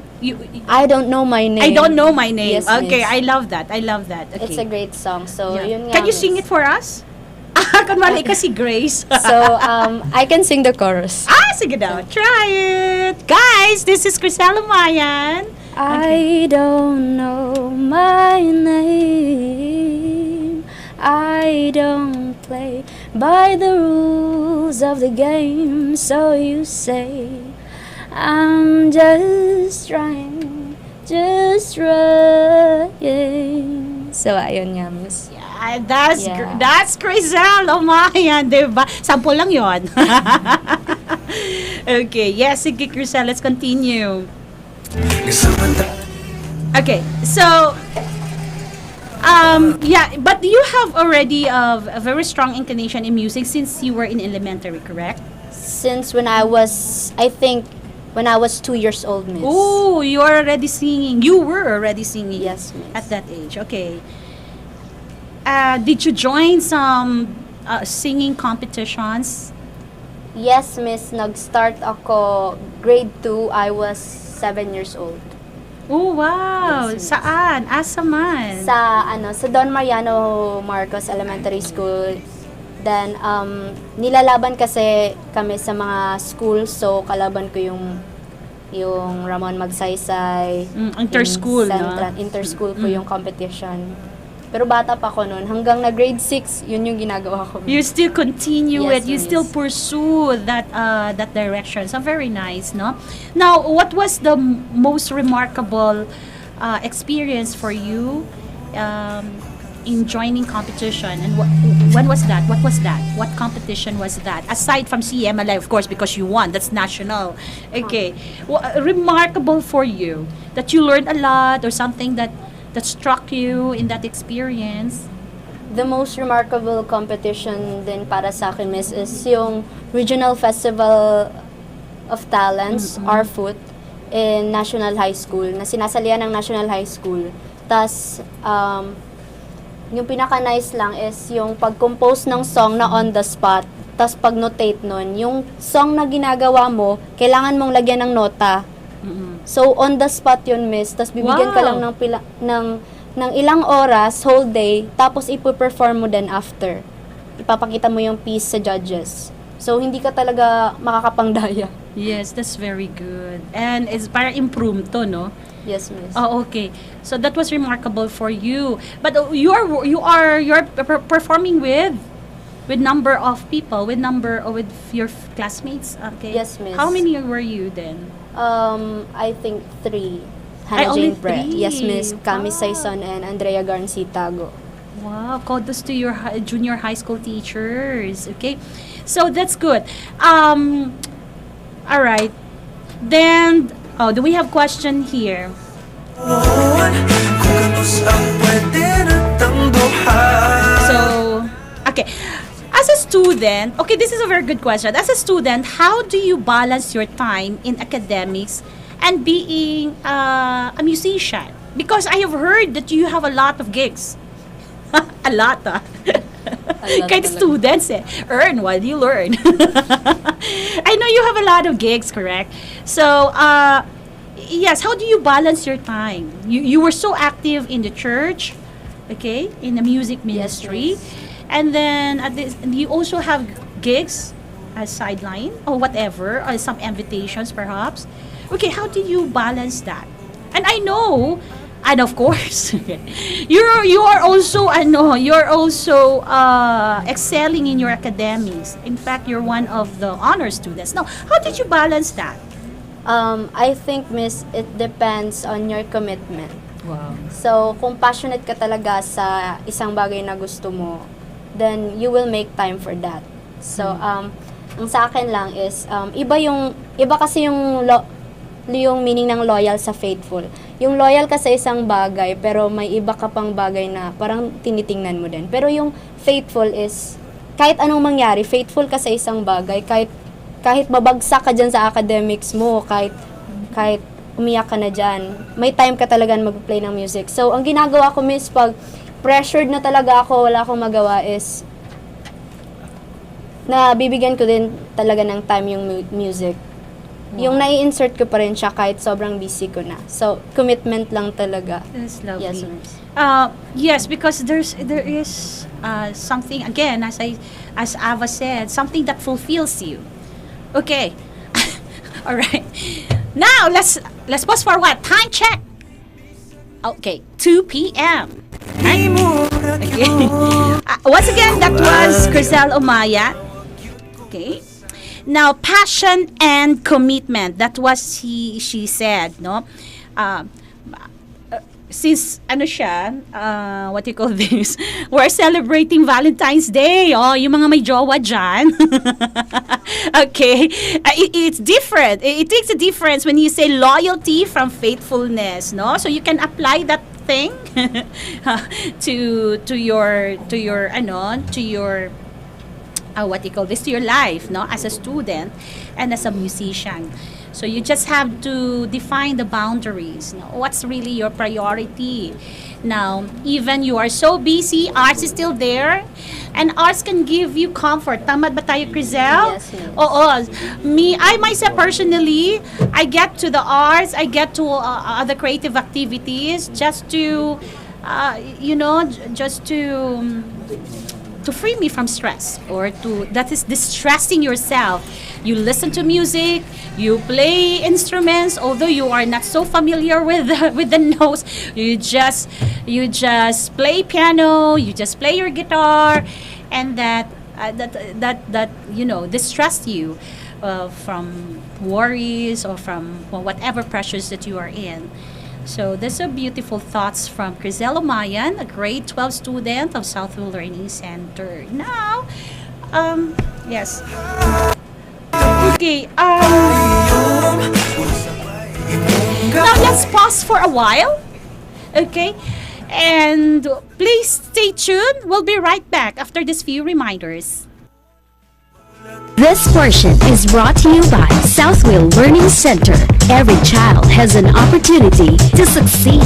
I Don't Know My Name. I Don't Know My Name. Yes, okay, miss. I love that. Okay. It's a great song. So, Yeah. yun nga, Can you miss. sing it for us? Kunwari ka si Grace. So, I can sing the chorus. Sige daw. Try it. Guys, this is Crisel Mayan. I don't know my name. I don't play by the rules of the game. So you say I'm just trying So, ayun nga, Miss. Yeah, that's Yeah. that's Crisel. Oh my, yan, diba? Sample lang yon. Okay, yes, sige, Crisel, let's continue. Okay, so, yeah, but you have already a very strong inclination in music since you were in elementary, correct? Since when I was 2 years old, Miss. Oh, you are already singing. You were already singing. Yes, Miss. At that age. Okay. Did you join some singing competitions? Yes, Miss. Nag-start ako grade 2. I was 7 years old. Oh, wow. Yes, Miss. Saan? Asa man? Sa Don Mariano Marcos Elementary School. Then, nilalaban kasi kami sa mga schools, so kalaban ko yung Ramon Magsaysay. Inter-school, no? Inter-school ko yung competition. Pero bata pa ako noon. Hanggang na grade 6, yun yung ginagawa ko. You still continue Yes, it. You Miss. still pursue that direction. So, very nice, no? Now, what was the most remarkable experience for you in joining competition, and when was that? What was that? What competition was that? Aside from CMLI, of course, because you won. That's national. Okay. Remarkable for you that you learned a lot, or something that struck you in that experience. The most remarkable competition din para sa akin, Miss, is yung Regional Festival of Talents, RFOOT, in National High School, na sinasalihan ng National High School. Tas, yung pinaka-nice lang is yung pag-compose ng song na on the spot, tas pag-notate nun, yung song na ginagawa mo, kailangan mong lagyan ng nota. So, on the spot yun, Miss. Tas bibigyan ka lang ng ilang oras, whole day, tapos ipo-perform mo din after. Ipapakita mo yung piece sa judges. So, hindi ka talaga makakapangdaya. Yes, that's very good. And it's para impromptu, no? Yes, Miss. Oh, okay. So that was remarkable for you. But you're performing with number of people, with your classmates. Okay. Yes, Miss. How many were you then? I think 3. Ay, Hannah only Jane Brett. 3? Yes, Miss. Cami Wow. Saison and Andrea Garncitago. Wow, kudos to your junior high school teachers. Okay. So that's good. All right. Then, do we have question here? So, okay. As a student, okay, this is a very good question. As a student, how do you balance your time in academics and being a musician? Because I have heard that you have a lot of gigs. A lot, ah. Kahit students, earn while you learn. I know you have a lot of gigs, correct? So, yes, how do you balance your time? You were so active in the church, okay, in the music ministry, Yes, and then you also have gigs as sideline or whatever, or some invitations perhaps. Okay, how do you balance that? And I know, and of course, you are also excelling in your academics. In fact, you're one of the honor students. Now, how did you balance that? I think, Miss, it depends on your commitment. Wow. So, kung passionate ka talaga sa isang bagay na gusto mo, then you will make time for that. So, ang sa akin lang is, iba kasi yung meaning ng loyal sa faithful. Yung loyal ka sa isang bagay, pero may iba ka pang bagay na parang tinitingnan mo din. Pero yung faithful is, kahit anong mangyari, faithful ka sa isang bagay, kahit babagsak ka dyan sa academics mo, kahit umiyak ka na dyan, may time ka talaga na mag-play ng music. So, ang ginagawa ko, Miss, pag pressured na talaga ako, wala akong magawa is, na bibigyan ko din talaga ng time yung music. Yung nai-insert ko pa rin siya kahit sobrang busy ko na. So, commitment lang talaga. That's lovely. Yes, Miss. Yes, because there is something, again, as Ava said, something that fulfills you. Okay. All right. Now, let's pause for what? Time check. Okay, 2 p.m. Right? Okay. Once again, that was Crisel Omaya. Okay. Now, passion and commitment. That was she said, no? since ano siya, what do you call this? We're celebrating Valentine's Day. Oh, yung mga may jowa dyan. Okay. It's different. It takes a difference when you say loyalty from faithfulness, no? So you can apply that thing to your what do you call this, to your life, no, as a student and as a musician. So you just have to define the boundaries, no? What's really your priority. Now, even you are so busy, arts is still there, and arts can give you comfort. Tama ba tayo, Crizel? Yes, yes. Oo. I myself personally, I get to the arts, I get to other creative activities just to, just to free me from stress, or that is distressing yourself. You listen to music, you play instruments, although you are not so familiar with the notes. You just play piano, you just play your guitar, and that distress you from worries or from whatever pressures that you are in. So these are beautiful thoughts from Crizella Mayan, a grade 12 student of Southwill Learning Center. Now, yes. Okay, now let's pause for a while. Okay? And please stay tuned. We'll be right back after these few reminders. This portion is brought to you by Southwill Learning Center. Every child has an opportunity to succeed.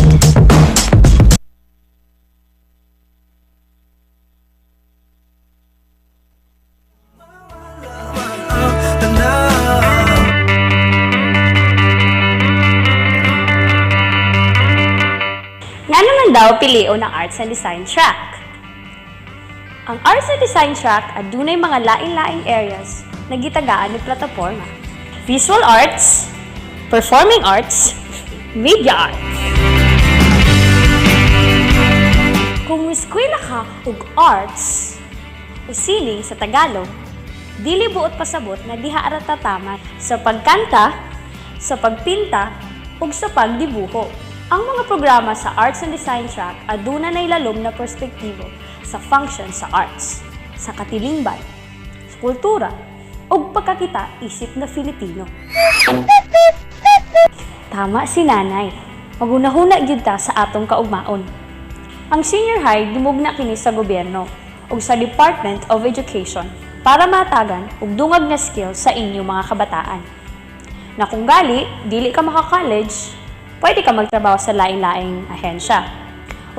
Nga naman daw pilion ang Arts and Design track. Ang Arts and Design track adunay mga lain-laing areas na gitagaan ni plataporma. Visual arts, performing arts, media arts. Kung eskwela ka og arts o sining sa Tagalog, dili buot pasabot na diha ara tatamat sa pagkanta, sa pagpinta, ug sa pagdibuho. Ang mga programa sa Arts and Design track aduna nay lalom na perspektibo sa function sa arts, sa katilingban, sa kultura, ug pagkakita isip na Filipino. Tama si nanay. Magunahuna gyud ta sa atong kaugmaon. Ang senior high gimugna kini sa gobyerno ug sa Department of Education para matagan og dungag nga skills sa inyong mga kabataan. Na kung gali, dili ka maka-college, pwede ka magtrabaho sa lain-laing ahensya.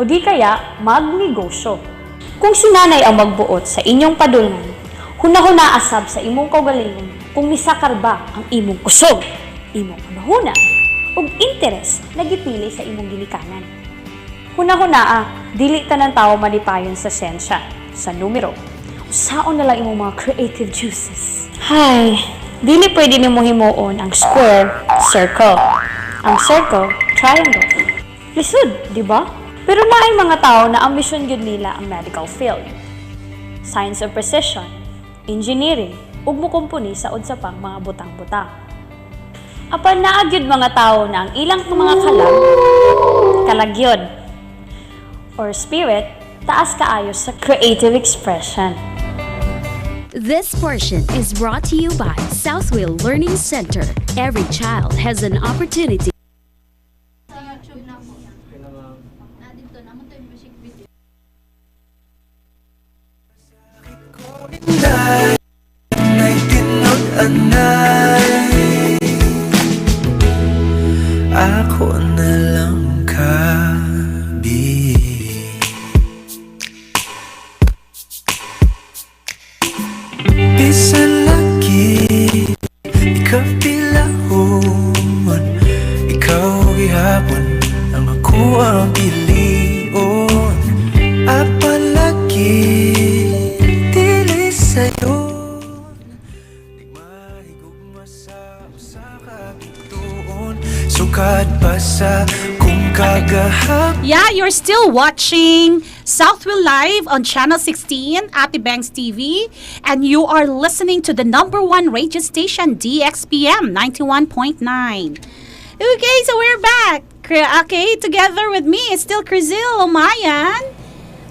O di kaya, magnegosyo. Kung si nanay ang magbuot sa inyong padulngan, hunahuna asab sa imong kaugalingon kung misakar ba ang imong kusog, imong hunahuna, ug interes na gipili sa imong ginikanan. Hunahuna dili tanan tawo malipayon sa siyensya, sa numero. Usaon na lang imong mga creative juices. Hay, dili pwede nimo himuon ang square, circle. Ang circle, triangle. Lisod, di ba? Pero naay mga tao na ang mission gyud nila ang medical field, science of precision, engineering, ug mokumpuni sa udsa pang mga butang-butang. Apan naa gyud mga tao na ang ilang mga kalagyod, or spirit, taas kaayo sa creative expression. This portion is brought to you by Southwill Learning Center. Every child has an opportunity. Nay tinod-anay, ako na lang kabi. Bisan lagi ikaw pilahon, ikaw gihapon ang ako ang pilion. Apalagi dili sa'yo, di mahigugma sa kabituon, sukad pa sa kung kagahap. Yeah, you're still watching Southwill Live on Channel 16, Ate Bangs TV, and you are listening to the #1 radio station, DXPM 91.9. Okay, so we're back. Okay, together with me is still Crisil Omayan.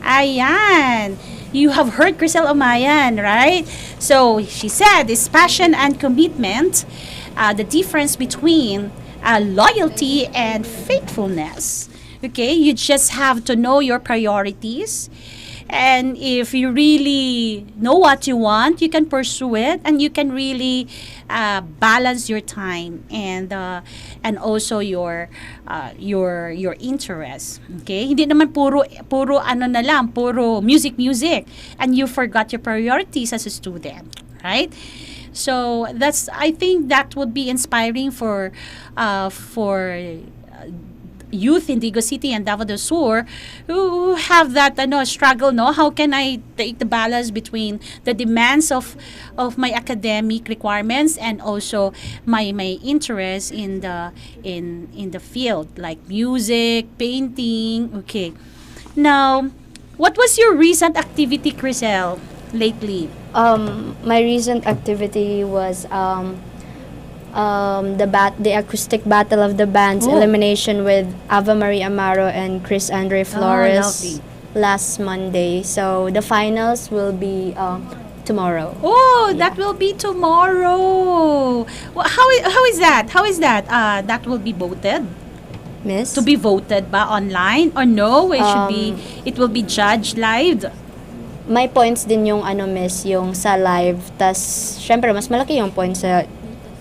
Ayan. You have heard Crisil Omayan, right? So, she said, is passion and commitment the difference between loyalty and faithfulness. Okay, you just have to know your priorities. And if you really know what you want, you can pursue it, and you can really balance your time and also your interests. Okay? Hindi naman puro ano na lang, puro music, and you forgot your priorities as a student, right? So I think that would be inspiring for youth in Digo City and Davao del Sur who have that struggle, no, how can I take the balance between the demands of my academic requirements and also my interest in the field like music, painting. Okay, now what was your recent activity, Crisel, lately? My recent activity was the acoustic battle of the bands elimination with Ava Marie Amaro and Chris Andre Flores last Monday. So the finals will be tomorrow. That will be tomorrow. How is that? That will be voted? Miss? To be voted ba online or no? It will be judged live. May points din yung miss, yung sa live. Tas syempre mas malaki yung points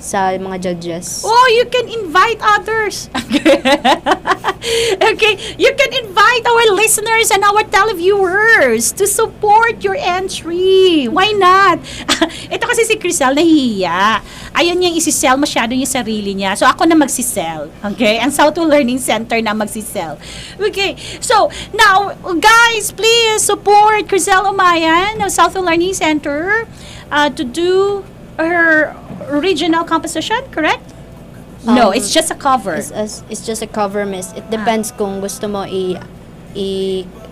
sa mga judges. You can invite others. Okay, you can invite our listeners and our televiewers to support your entry. Why not? Ito kasi si Crisel nahihiya. Ayaw niyang isi-sell masyado yung sarili niya. So ako na magsisell. Okay? Ang Southwill Learning Center na magsisell. Okay. So, now, guys, please support Crisel Omayan of Southwill Learning Center to do her original composition, correct? No, it's just a cover. It's just a cover, miss. It depends kung gusto mo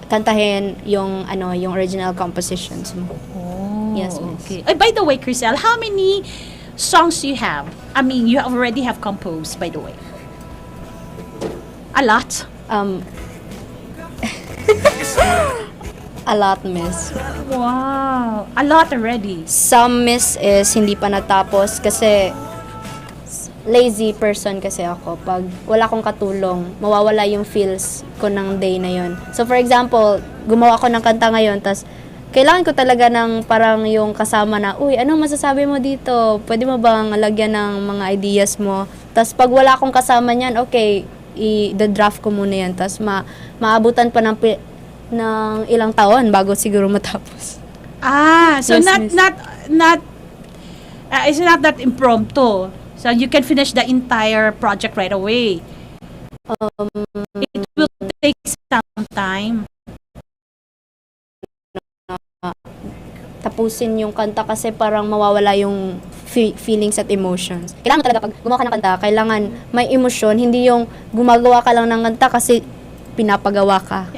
kantahin yung yung original compositions mo. Yes, miss. Okay. By the way, Crisel, how many songs do you have? I mean, you already have composed, by the way. A lot? A lot, miss. Wow. A lot already. Some, miss, is hindi pa natapos kasi lazy person kasi ako. Pag wala akong katulong, mawawala yung feels ko ng day na yon. So, for example, gumawa ako ng kanta ngayon, tas kailangan ko talaga ng parang yung kasama na, uy, anong masasabi mo dito? Pwede mo bang lagyan ng mga ideas mo? Tas pag wala akong kasama niyan, okay, i-draft ko muna yan. Tas maabutan pa ng ilang taon bago siguro matapos. So yes, it's not that impromptu. So you can finish the entire project right away. It will take some time. Tapusin yung kanta kasi parang mawawala yung feelings at emotions. Kailangan talaga pag gumawa ka ng kanta, kailangan may emosyon, hindi yung gumagawa ka lang ng kanta kasi pinapagawa ka.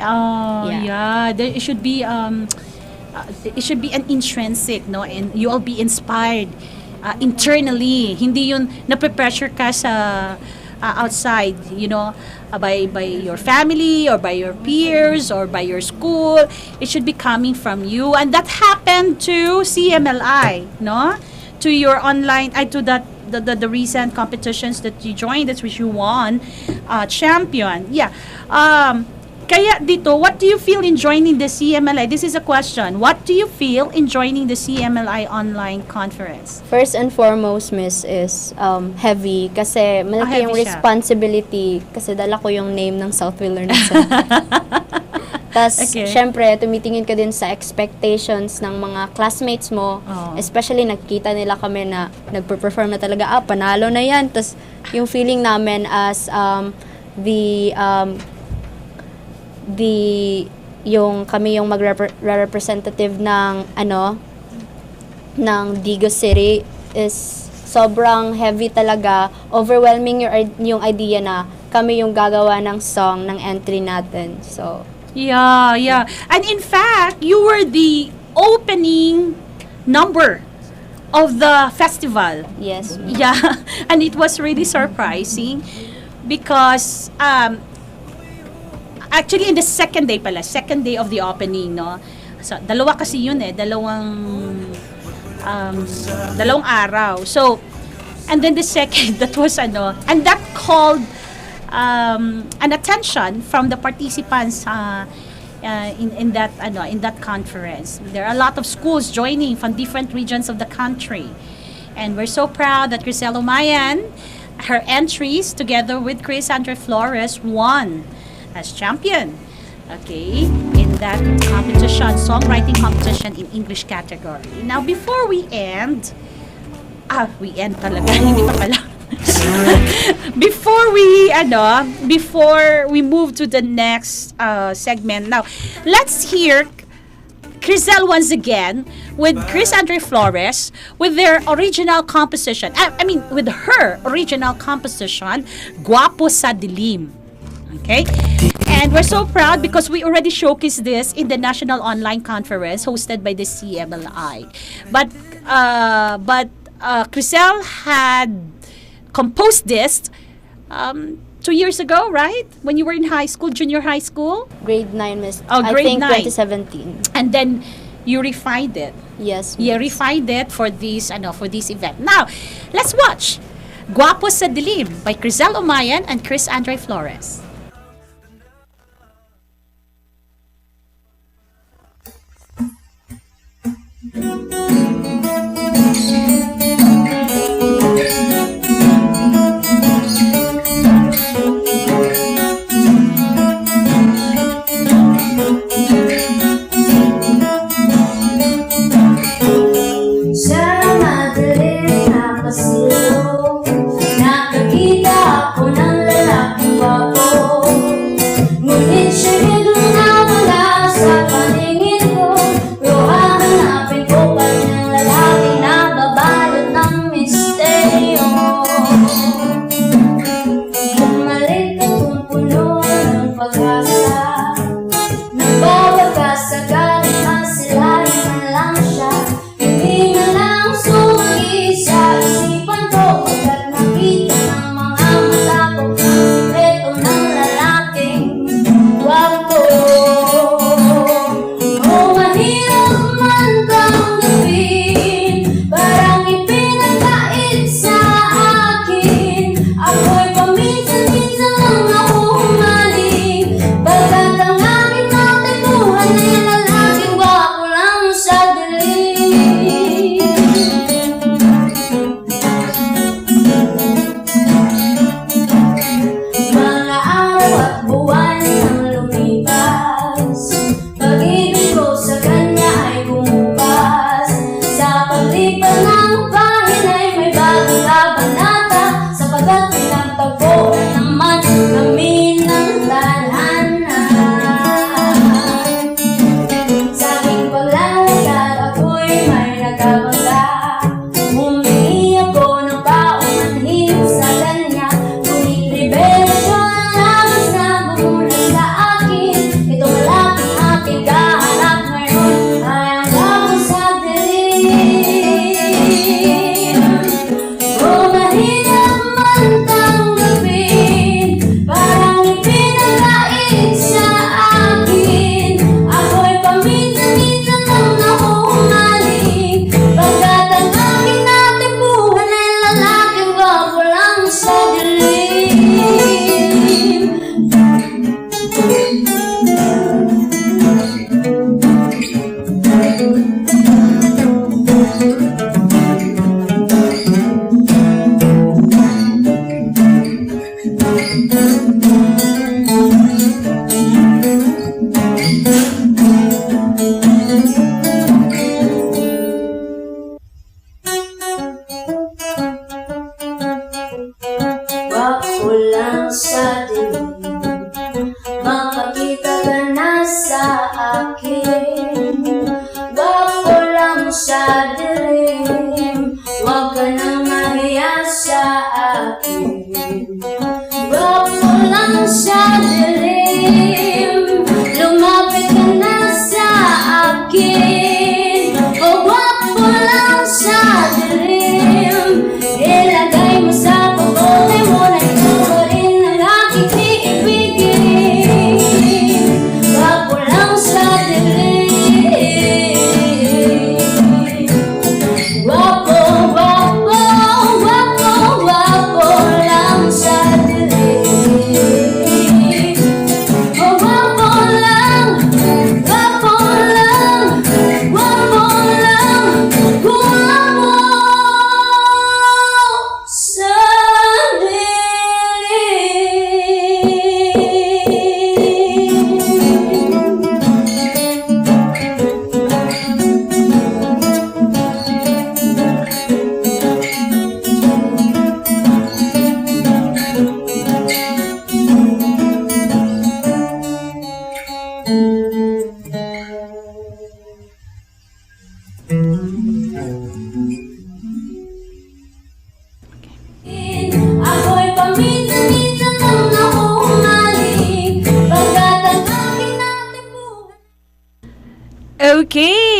There should be it should be an intrinsic, no, and you will be inspired internally. Hindi yun na-pressure ka sa outside, by your family or by your peers or by your school. It should be coming from you, and that happened to CMLI, no, to your online, to that the recent competitions that you joined, that's which you won champion. Kaya dito, what do you feel in joining the CMLI? This is a question. What do you feel in joining the CMLI online conference? First and foremost, miss, is heavy kasi malaki yung responsibility kasi dala ko yung name ng Southwill Learning Center. Tas, syempre, tumitingin ka din sa expectations ng mga classmates mo. Especially, nagkita nila kami na nagper-perform na talaga, panalo na yan. Tas, yung feeling namin as kami yung magre-representative ng ng Digo City is sobrang heavy talaga, overwhelming yung idea na kami yung gagawa ng song ng entry natin. So and in fact, you were the opening number of the festival. Yes. And it was really surprising. because actually in the second day of the opening, no? So, dalawa kasi yun dalawang araw. So, and then the second, that was and that called an attention from the participants in that conference. There are a lot of schools joining from different regions of the country. And we're so proud that Crisel Umayan, her entries together with Chris Andre Flores won as champion. Okay, in that competition, songwriting competition in English category. Now, before we end talaga, hindi pa pala. before we move to the next segment, now, let's hear Crisel once again with Chris Andre Flores with their original composition. With her original composition, Guapo sa Dilim. Okay? And we're so proud because we already showcased this in the National Online Conference hosted by the CMLI. But Crisel had composed this 2 years ago, right? When you were in high school, junior high school? Grade 9, Miss. Oh, I grade think 9. 2017. And then you refined it. Yes, You Miss. refined it for this event. Now, let's watch Guapo sa Dilim by Crisel Umayan and Chris Andre Flores. Sa madaling na pasilong, nakakita ako ng lalaking gwapo.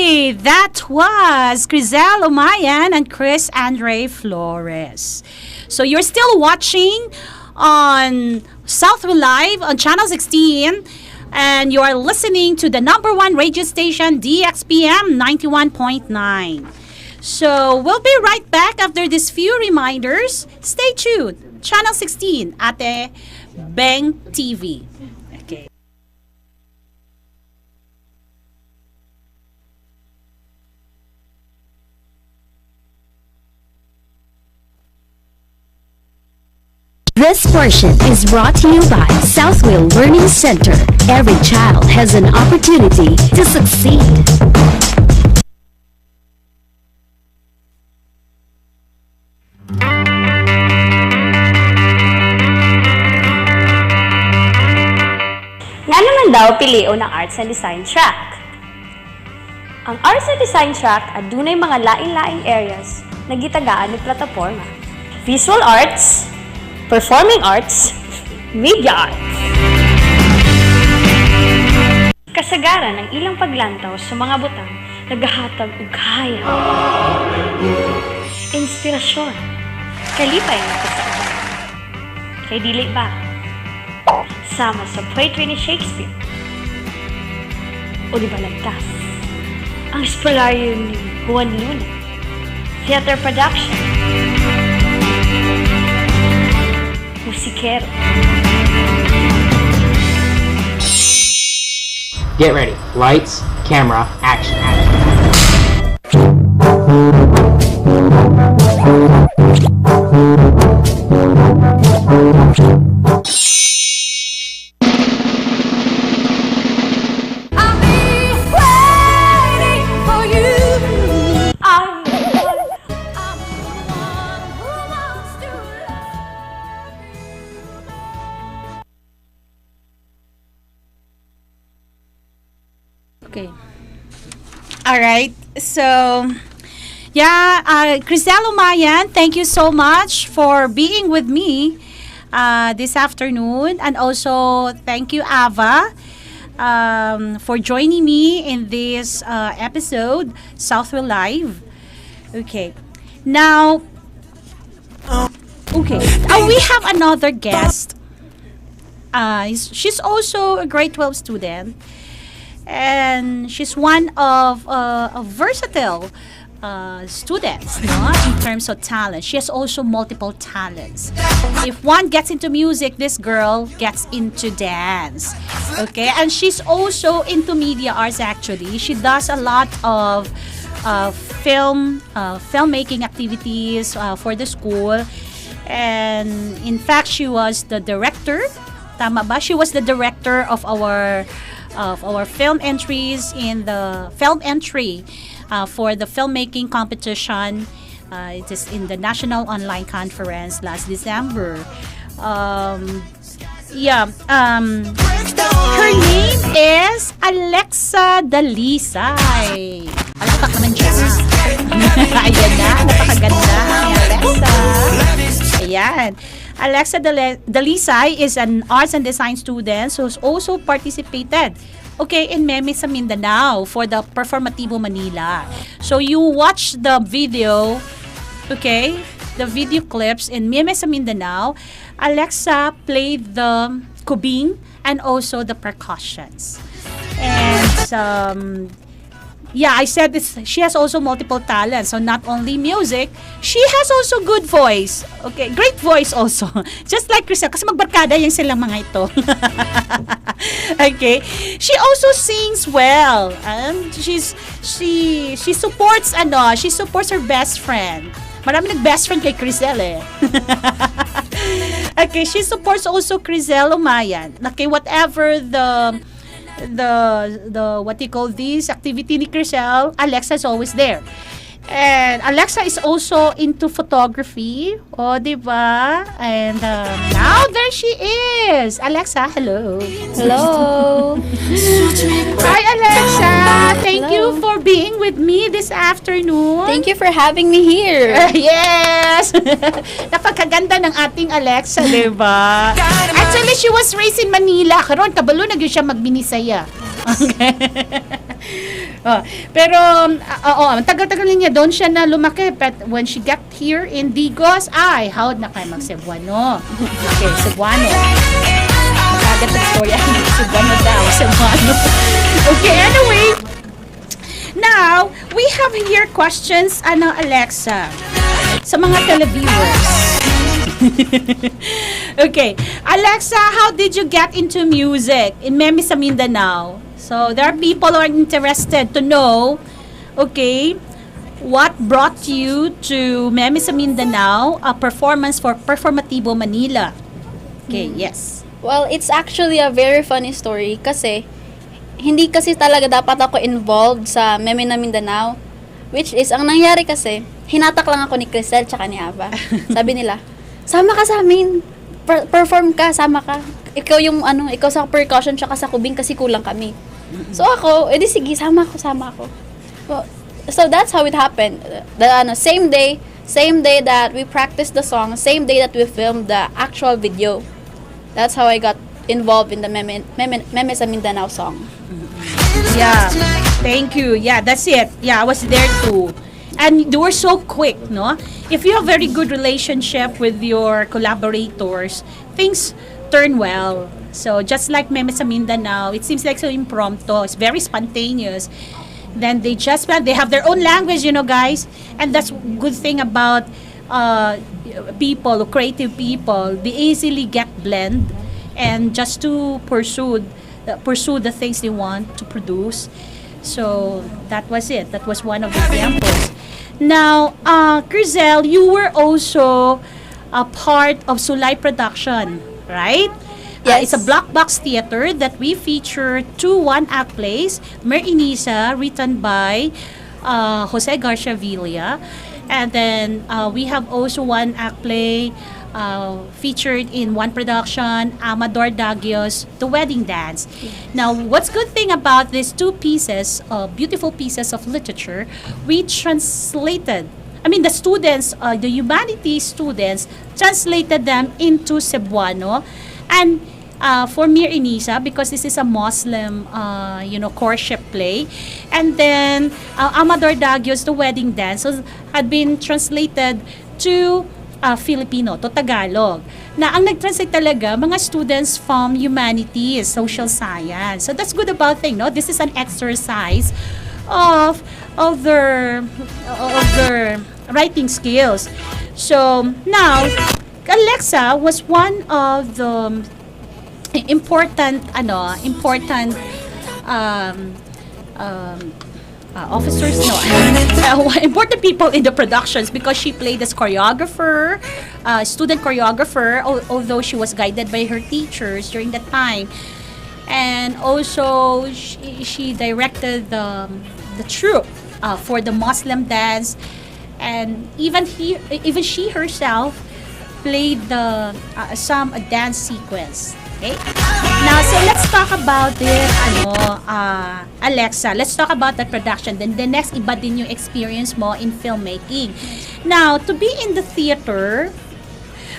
Okay, that was Crizel Umayan and Chris Andre Flores. So you're still watching on Southwill Live on Channel 16, and you are listening to the number one radio station, DXPM 91.9. So we'll be right back after these few reminders. Stay tuned. Channel 16, Ate Beng TV. Okay. This portion is brought to you by Southwill Learning Center. Every child has an opportunity to succeed. Nga naman daw pilion ang Arts and Design track. Ang Arts and Design track adunay mga lain-laing areas na gitagaan ng plataporma. Visual Arts, Performing Arts, Media Arts. Kasagaran ang ilang paglantaw sa mga butang nagahatag og kaya, inspirasyon, kalipay na kasagaran. Kay dili ba? Sama sa poetry ni Shakespeare. O di ba lagtas? Ang spolaryo ni Juan Luna. Theater production. Musikero. Get ready. Lights, camera, action. Okay. All right. So, yeah, Crizel Umayan, thank you so much for being with me this afternoon. And also, thank you, Ava, for joining me in this episode, Southwill Live. Okay. Now, we have another guest. She's also a grade 12 student. And she's one of a versatile students, no? In terms of talent. She has also multiple talents. If one gets into music, this girl gets into dance. Okay, and she's also into media arts. Actually, she does a lot of filmmaking activities for the school. And in fact, she was the director. Tama ba? She was the director of our film entries in the film entry for the filmmaking competition. It is in the National Online Conference last December. Her name is Alexa Dalisay. Alapak naman siya. Ayan na, napakaganda ni Alexa. Ayan. Alexa Dalisay is an arts and design student who's also participated in Meme sa Mindanao for the Performativo Manila. So you watch the video, the video clips in Meme sa Mindanao. Alexa played the kubing and also the percussions. And I said this, she has also multiple talents. So not only music, she has also good voice. Okay, great voice also. Just like Crisel, kasi magbarkada yung silang mga ito. Okay. She also sings well. And she supports her best friend. Marami nag-best friend kay Crisel eh. Okay, she supports also Crizel Umayan. Okay, whatever the what you call this activity ni Crisel, Alexa is always there. And Alexa is also into photography. Diba? And now there she is. Alexa, hello. Hello. Hi, Alexa. Thank you for being with me this afternoon. Thank you for having me here. Yes. Napakaganda ng ating Alexa, diba? Actually, she was raised in Manila. Karon kabalo na gyud siya magbinisaya. Okay. Pero, oo, ang tagal-tagal niya, doon siya na lumaki. But when she got here in Digos, ay, hawad na kayo mag-Cebuano. Okay, Cebuano. Makagat ang storya. Cebuano daw, Cebuano. Okay, anyway. Now, we have here questions, Alexa, sa mga televiewers. Okay, Alexa, how did you get into music in Memi sa Mindanao? So, there are people who are interested to know, okay, what brought you to Memi sa Mindanao, a performance for Performativo Manila? Okay, yes. Well, it's actually a very funny story kasi hindi kasi talaga dapat ako involved sa Meme na Mindanao. Which is, ang nangyari kasi, hinatak lang ako ni Crisel tsaka ni Ava. Sabi nila, sama ka sa amin. Perform ka, sama ka. Ikaw yung ikaw sa percussion tsaka sa kubing kasi kulang kami. So ako, edi sige, sama ako. So that's how it happened. Same day that we practiced the song, same day that we filmed the actual video. That's how I got involved in the Meme sa Mindanao song. Yeah, thank you. Yeah, that's it. Yeah, I was there too. And they were so quick, no? If you have very good relationship with your collaborators, things turn well. So just like Meme sa Mindanao, it seems like so impromptu. It's very spontaneous. Then they have their own language, guys. And that's good thing about people, creative people. They easily get blend and just to pursue the things they want to produce. So that was it. That was one of the examples. Now, Crisel, you were also a part of Sulay Production, right? Yes. It's a black box theater that we feature 2 one-act plays. Mer Inisa, written by Jose Garcia Villa. And then we have also one-act play featured in one production, Amador Dagios, The Wedding Dance. Now, what's good thing about these 2 pieces, beautiful pieces of literature, we translated, the students, the humanities students, translated them into Cebuano. And for Mir Inisa, because this is a Muslim, courtship play. And then Amador Dagios, The Wedding Dance, had been translated to Filipino, to Tagalog. Na ang nag-translate talaga, mga students from humanities, social science. So that's good about thing, no? This is an exercise of their writing skills. So now, Alexa was one of the important officers, important people in the productions because she played as choreographer, student choreographer, although she was guided by her teachers during that time. And also she directed the troupe for the Muslim dance, and even she herself played some dance sequence. Okay? Now, so let's talk about it, Alexa. Let's talk about the production. Then the next, iba din yung experience mo in filmmaking. Now, to be in the theater,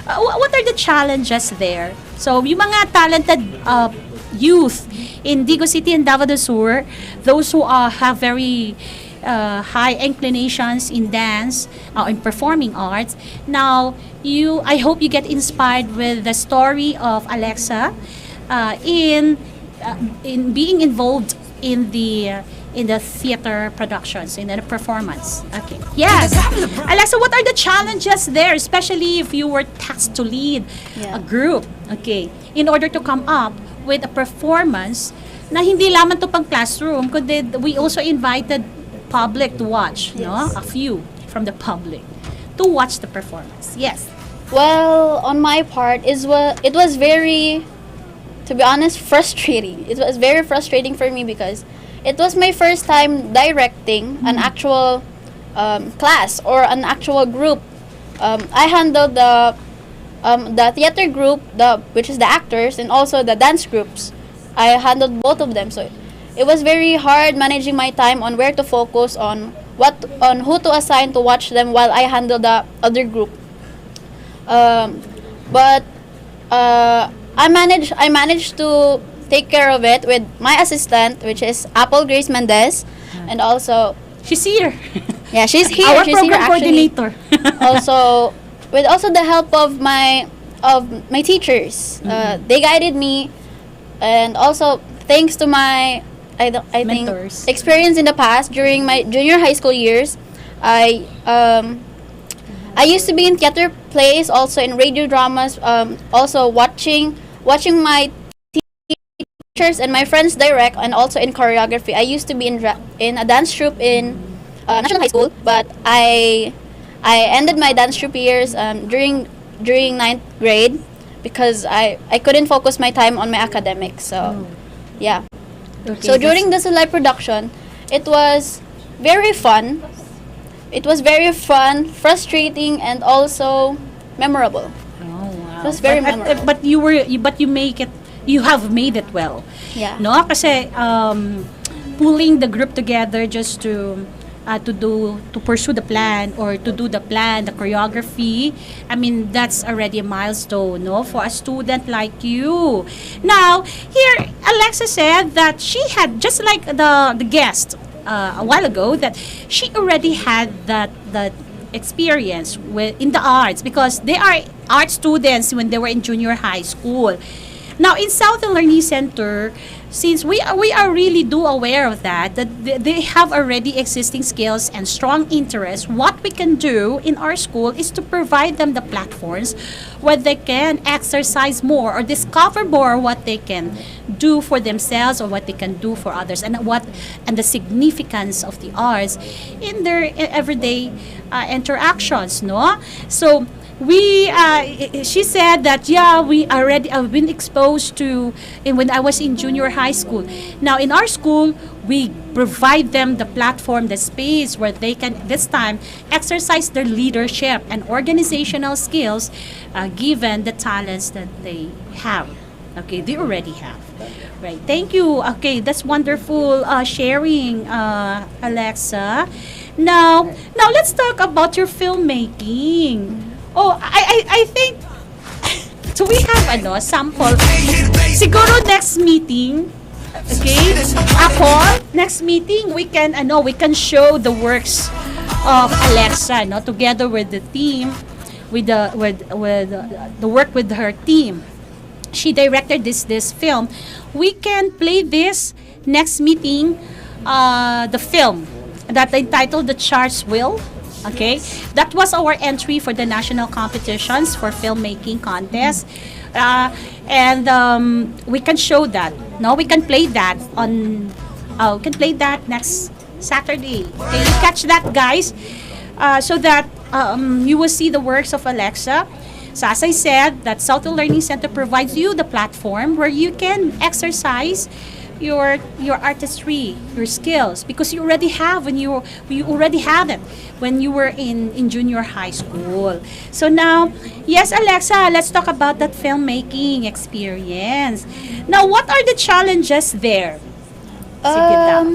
what are the challenges there? So, yung mga talented youth in Digos City and Davao del Sur, those who have very high inclinations in dance, in performing arts. Now, I hope you get inspired with the story of Alexa in being involved in the theater productions, in the performance. Okay. Yes. Alexa, what are the challenges there, especially if you were tasked to lead a group, okay, in order to come up with a performance na hindi lamang to pang classroom, kundi we also invited public to watch, no? A few from the public to watch the performance. Yes. Well, on my part, it was very, to be honest, frustrating. It was very frustrating for me because it was my first time directing an actual class or an actual group. I handled the theater group, which is the actors, and also the dance groups. I handled both of them, so it was very hard managing my time on where to focus on who to assign to watch them while I handle the other group. But I managed to take care of it with my assistant, which is Apple Grace Mendez, and also She's here. yeah, she's here. Our She's here program actually. coordinator. Also, with also the help of my teachers, they guided me, and also thanks to my I think Mentors. experience in the past during my junior high school years, I used to be in theater plays, also in radio dramas, also watching my teachers and my friends direct, and also in choreography. I used to be in a dance troupe in national high school, but I ended my dance troupe years during ninth grade because I couldn't focus my time on my academics. So yeah. Okay, So during this live production, it was very fun. It was very fun, frustrating, and also memorable. Oh, wow. It was very memorable. But you make it. You have made it well. Yeah. No, kasi pulling the group together just to pursue the plan or to do the plan, the choreography. I mean, that's already a milestone, no, for a student like you. Now, here Alexa said that she had, just like the guest a while ago, that she already had that experience in the arts because they are art students when they were in junior high school. Now, in Southwill Learning Center, since we are really aware of that they have already existing skills and strong interests, what we can do in our school is to provide them the platforms where they can exercise more or discover more what they can do for themselves or what they can do for others, and the significance of the arts in their everyday interactions, no? So she said that we already I've been exposed to when I was in junior high school. Now in our school, we provide them the platform, the space where they can this time exercise their leadership and organizational skills, given the talents that they have. Okay, they already have. Right. Thank you. Okay, that's wonderful sharing, Alexa. Now let's talk about your filmmaking. Oh, I think so we have sample. Siguro next meeting, okay? Next meeting we can show the works of Alexa, no, together with the team, with the work with her team. She directed this film. We can play this next meeting, the film that entitled The Southwill. Okay, that was our entry for the national competitions for filmmaking contest, and we can show that. No, we can play that we can play that next Saturday. Okay, you catch that, guys, so that you will see the works of Alexa. So as I said, that Southwill Learning Center provides you the platform where you can exercise your artistry, your skills, because you already have it when you were in junior high school. So now, yes, Alexa, let's talk about that filmmaking experience. Now, what are the challenges there? Sige daw.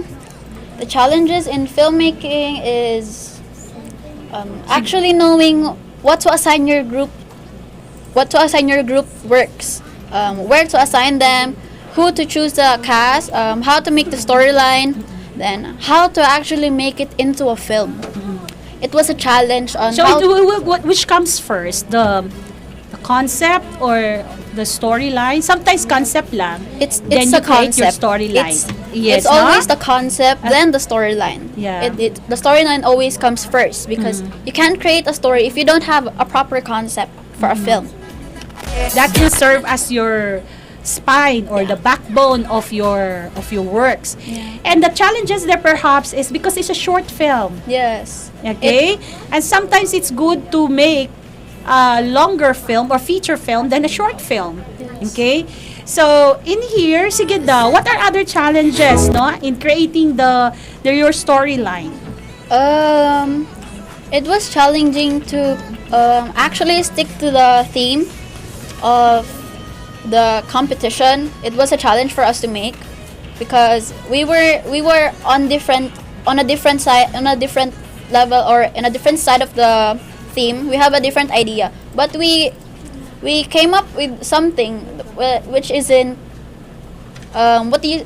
The challenges in filmmaking is actually knowing what to assign your group works, where to assign them, who to choose the cast, how to make the storyline, then how to actually make it into a film. It was a challenge on which comes first, the concept or the storyline? Sometimes concept lang. Then you the create your concept. storyline. It's always the concept, then the storyline. Yeah. The storyline always comes first because you can't create a story if you don't have a proper concept for a film. That will serve as your spine or the backbone of your works. And the challenges there perhaps is because it's a short film. Yes. Okay? And sometimes it's good to make a longer film or feature film than a short film. Yes. Okay? So in here, sige daw, what are other challenges, no, in creating your storyline? It was challenging to actually stick to the theme of the competition. It was a challenge for us to make because we were on a different level or in a different side of the theme. We have a different idea, but we came up with something which is in what you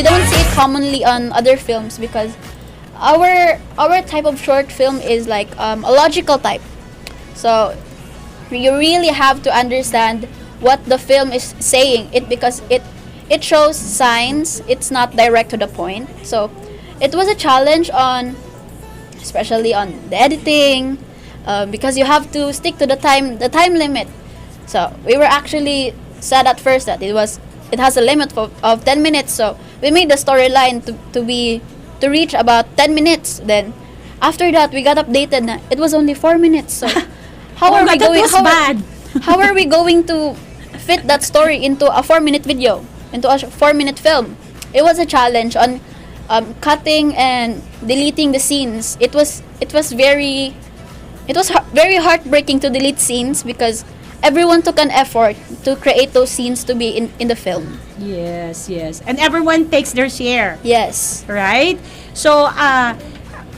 don't see it commonly on other films because our type of short film is like a logical type. So you really have to understand what the film is saying it because it shows signs. It's not direct to the point. So it was a challenge on, especially on the editing, because you have to stick to the time limit. So we were actually said at first that it has a limit of 10 minutes. So we made the storyline to reach about 10 minutes. Then after that we got updated na it was only 4 minutes. So how are we going? How are we going to fit that story into a 4-minute video, into a 4-minute film? It was a challenge on cutting and deleting the scenes. It was very very heartbreaking to delete scenes because everyone took an effort to create those scenes to be in the film. Yes, yes. And everyone takes their share. Yes. Right? So,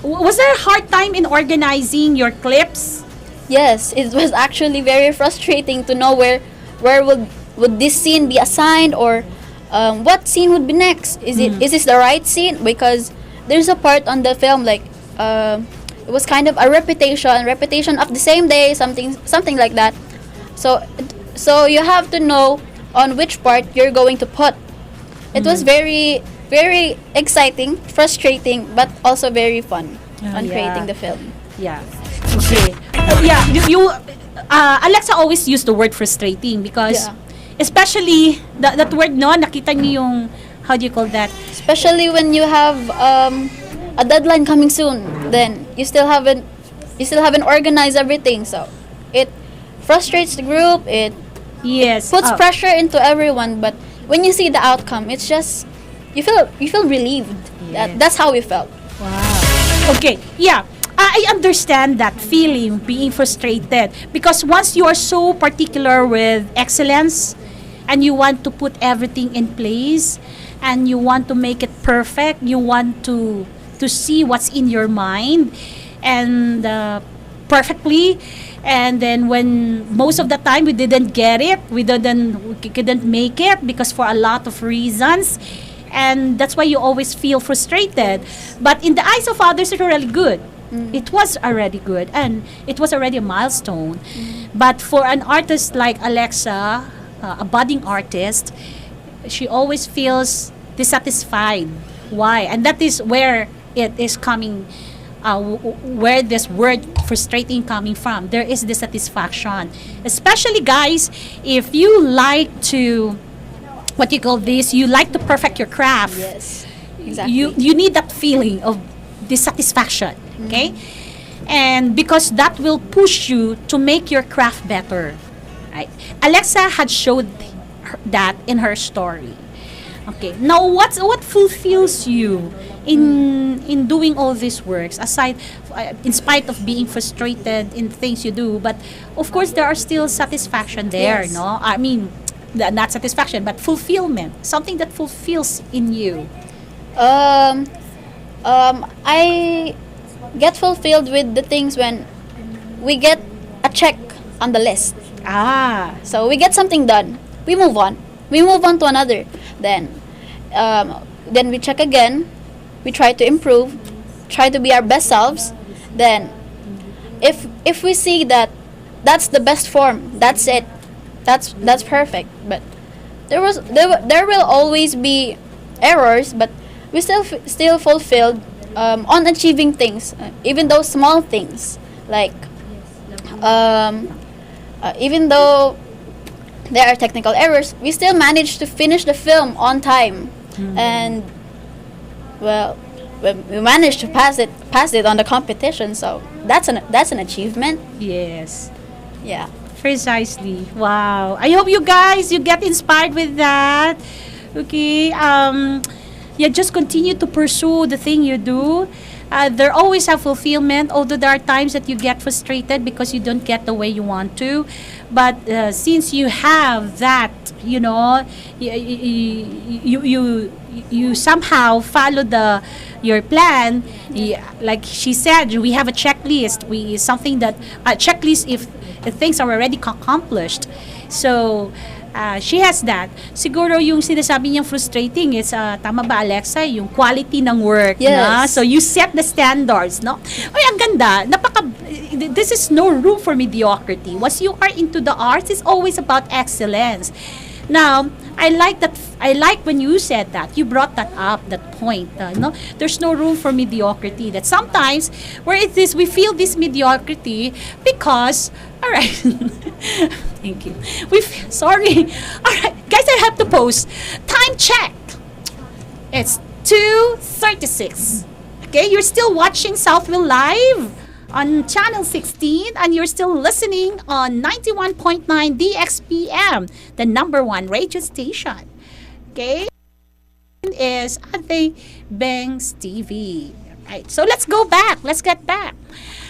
was there a hard time in organizing your clips? Yes, it was actually very frustrating to know where would this scene be assigned, or what scene would be next. Is this the right scene? Because there's a part on the film like it was kind of a repetition of the same day, something like that. So you have to know on which part you're going to put. It was very very exciting, frustrating, but also very fun on creating the film. Yeah. Okay. Alexa always used the word frustrating because especially that word, no, nakita niyo yung, how do you call that? Especially when you have a deadline coming soon, then you still haven't organized everything, so it frustrates the group. It puts pressure into everyone, but when you see the outcome, it's just you feel relieved. That's how we felt. Wow. Okay. Yeah. I understand that feeling, being frustrated, because once you are so particular with excellence and you want to put everything in place and you want to make it perfect, you want to see what's in your mind and perfectly, and then when most of the time we didn't get it, we couldn't make it because for a lot of reasons, and that's why you always feel frustrated. But in the eyes of others, it's really good. It was already good and it was already a milestone. But for an artist like Alexa, a budding artist, she always feels dissatisfied. Why? And that is where it is coming, where this word frustrating coming from. There is dissatisfaction. Especially guys, if you like to, what you call this, you like to perfect your craft. Yes, exactly. You need that feeling of dissatisfaction. Okay? And because that will push you to make your craft better. Right? Alexa had showed that in her story. Okay. Now, what fulfills you in doing all these works, aside, in spite of being frustrated in things you do, but of course there are still satisfaction there, Yes. no? I mean, not satisfaction, but fulfillment, something that fulfills in you. I get fulfilled with the things when we get a check on the list. So we get something done. We move on. We move on to another. Then we check again. We try to improve. Try to be our best selves. Then, if we see that that's the best form, that's it. That's perfect. But there will always be errors. But we still fulfilled on achieving things, even though small things, like even though there are technical errors, we still managed to finish the film on time, and well, we managed to pass it on the competition. So that's an achievement. Yes. Yeah. Precisely. Wow. I hope you guys get inspired with that. Okay. Just continue to pursue the thing you do. There always have fulfillment, although there are times that you get frustrated because you don't get the way you want to. But since you have that, you somehow follow your plan. Like she said, we have a checklist. Checklist if things are already accomplished. So She has that. Siguro yung sinasabi niyang frustrating is, tama ba Alexa, yung quality ng work, Yes. na? So you set the standards, no? Ay, ang ganda. This is no room for mediocrity. Once you are into the arts, it's always about excellence. Now, I like when you said that. You brought that up, that point. No, there's no room for mediocrity. That sometimes, where it is, we feel this mediocrity because, all right, thank you. Sorry, all right, guys, I have to post. Time check. It's 2:36. Okay, you're still watching Southwill live on channel 16, and you're still listening on 91.9 DXPM, the number one radio station. Okay, is Ate Bangs TV. Right, so let's go back. Let's get back.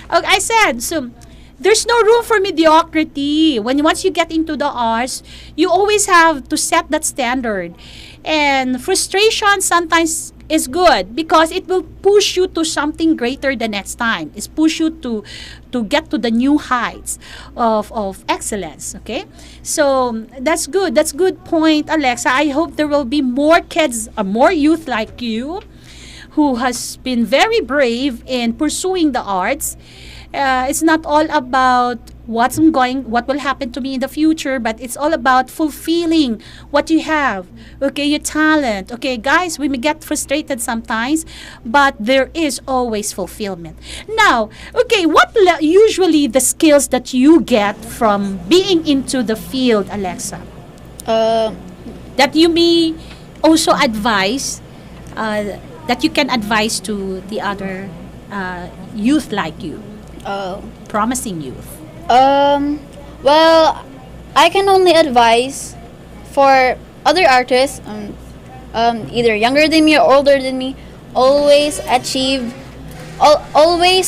Okay, I said, so there's no room for mediocrity. Once you get into the arts, you always have to set that standard. And frustration sometimes is good because it will push you to something greater the next time. It's push you to get to the new heights of excellence. Okay, so that's good. That's good point, Alexa. I hope there will be more kids or more youth like you who has been very brave in pursuing the arts. It's not all about what will happen to me in the future, but it's all about fulfilling what you have. Okay, your talent. Okay, guys, we may get frustrated sometimes, but there is always fulfillment. Now, okay, what usually the skills that you get from being into the field, Alexa? That you may also advise, that you can advise to the other youth like you, promising youth. Well, I can only advise for other artists, either younger than me or older than me, always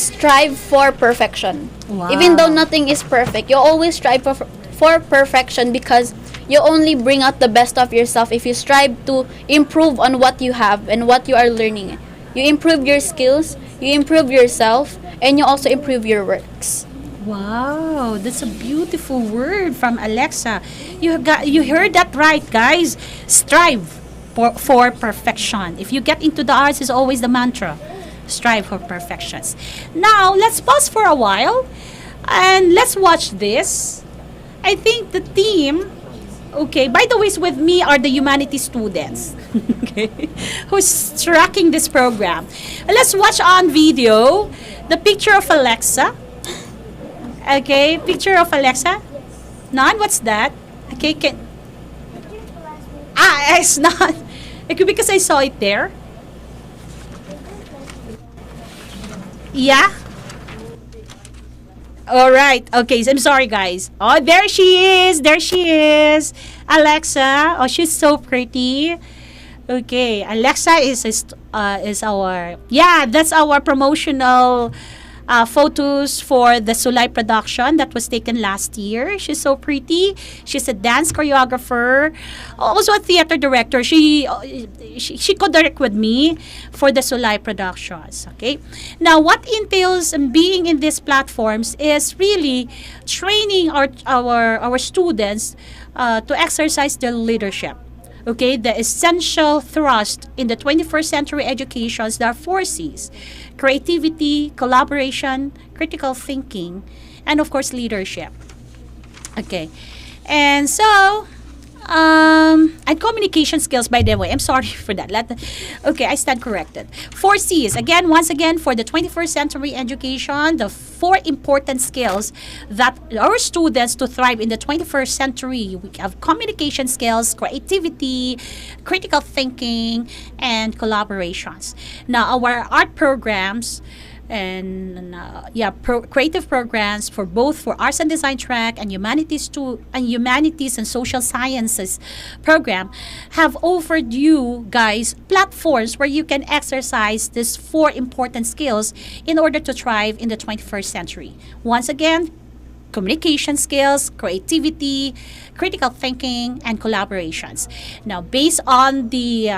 strive for perfection. Wow. Even though nothing is perfect, you always strive for perfection because you only bring out the best of yourself if you strive to improve on what you have and what you are learning. You improve your skills, you improve yourself, and you also improve your works. Wow, that's a beautiful word from Alexa. You heard that right, guys. Strive for perfection. If you get into the arts, is always the mantra. Strive for perfections. Now, let's pause for a while and let's watch this. I think the team, okay, by the way, with me are the humanities students, okay, who's tracking this program. Let's watch on video the picture of Alexa. Okay, picture of Alexa. None? What's that? Okay, it's not. Okay, because I saw it there. Yeah? Alright, okay, so I'm sorry guys. Oh, there she is! There she is! Alexa. Oh, she's so pretty. Okay, Alexa is our, yeah, that's our promotional photos for the Sulay production that was taken last year. She's so pretty. She's a dance choreographer, also a theater director. She co-direct with me for the Sulay productions. Okay. Now, what entails being in these platforms is really training our students to exercise their leadership. Okay, the essential thrust in the 21st century educations, there are 4 C's: creativity, collaboration, critical thinking, and of course leadership. Okay, and so and communication skills, by the way. I'm sorry for that. Okay, I stand corrected. 4 C's. Again, once again, for the 21st century education, the 4 important skills that our students to thrive in the 21st century. We have communication skills, creativity, critical thinking, and collaborations. Now, our art programs and creative programs for both for arts and design track and humanities and social sciences program have offered you guys platforms where you can exercise these 4 important skills in order to thrive in the 21st century. Once again, communication skills, creativity, critical thinking, and collaborations. Now, based on the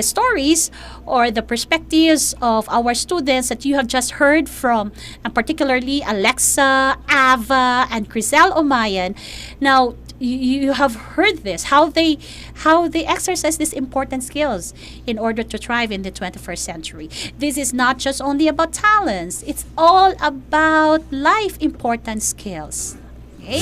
stories or the perspectives of our students that you have just heard from, and particularly Alexa, Ava, and Crisel Omayan. Now, you have heard this, how they exercise these important skills in order to thrive in the 21st century. This is not just only about talents, it's all about life important skills. Okay?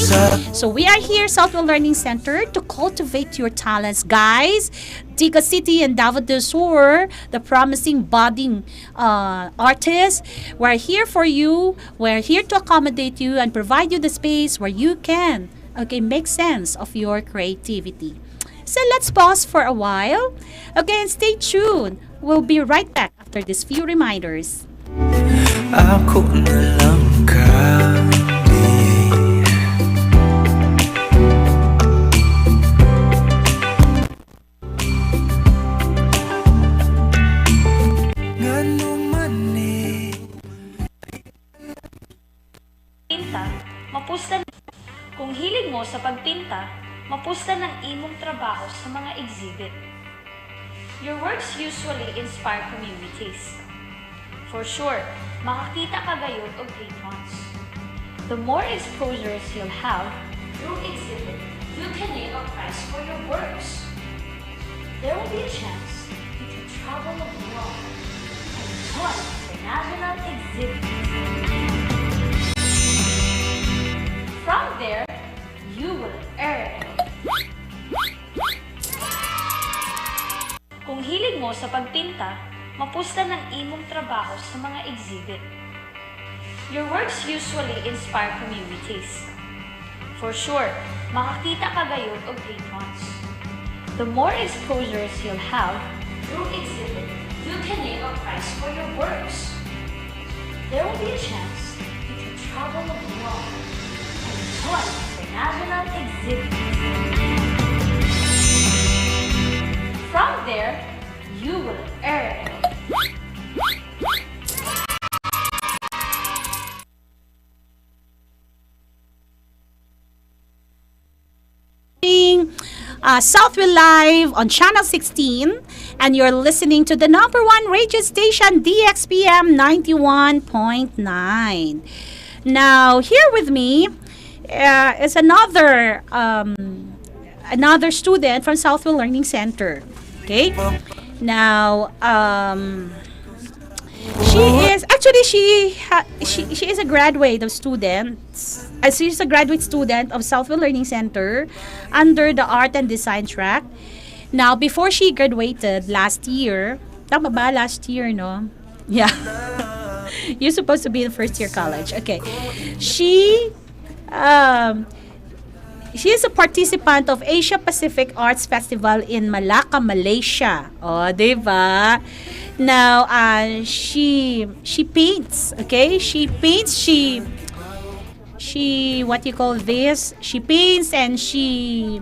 So we are here, Southwill Learning Center, to cultivate your talents, guys. Diga City and Davao del Sur, the promising budding artists, we're here for you. We're here to accommodate you and provide you the space where you can, okay, make sense of your creativity. So let's pause for a while. Okay, and stay tuned. We'll be right back after these few reminders. Ako na lang kami. Ngano man eh. Pinta, mapuslan. Kung hilig mo sa pagpinta, mapuslan ang imong trabaho sa mga exhibit. Your works usually inspire communities. For sure, makakita ka gayon og great ones. The more exposures you'll have through exhibit, you can gain a prize for your works. There will be a chance you can travel abroad and join international exhibits. From there, you will earn. Kung hilig mo sa pagpinta, mapuslan ang imong trabaho sa mga exhibit. Your works usually inspire communities. For sure, makakita ka gayon og great ones. The more exposures you'll have through exhibit, you can gain a prize for your works. There will be a chance you can travel abroad and join international exhibits. From there, you will earn. Southwill Live on Channel 16, and you're listening to the number one radio station, DXPM 91.9. Now, here with me is another student from Southwill Learning Center. Okay? Now, she is a graduate student of Southwill Learning Center under the Art and Design track. Now, before she graduated last year, tama ba last year, no? Yeah. You're supposed to be in first year college. Okay. She is a participant of Asia Pacific Arts Festival in Malacca, Malaysia. Oh, diba? Now, she paints, okay? She what you call this? She paints and she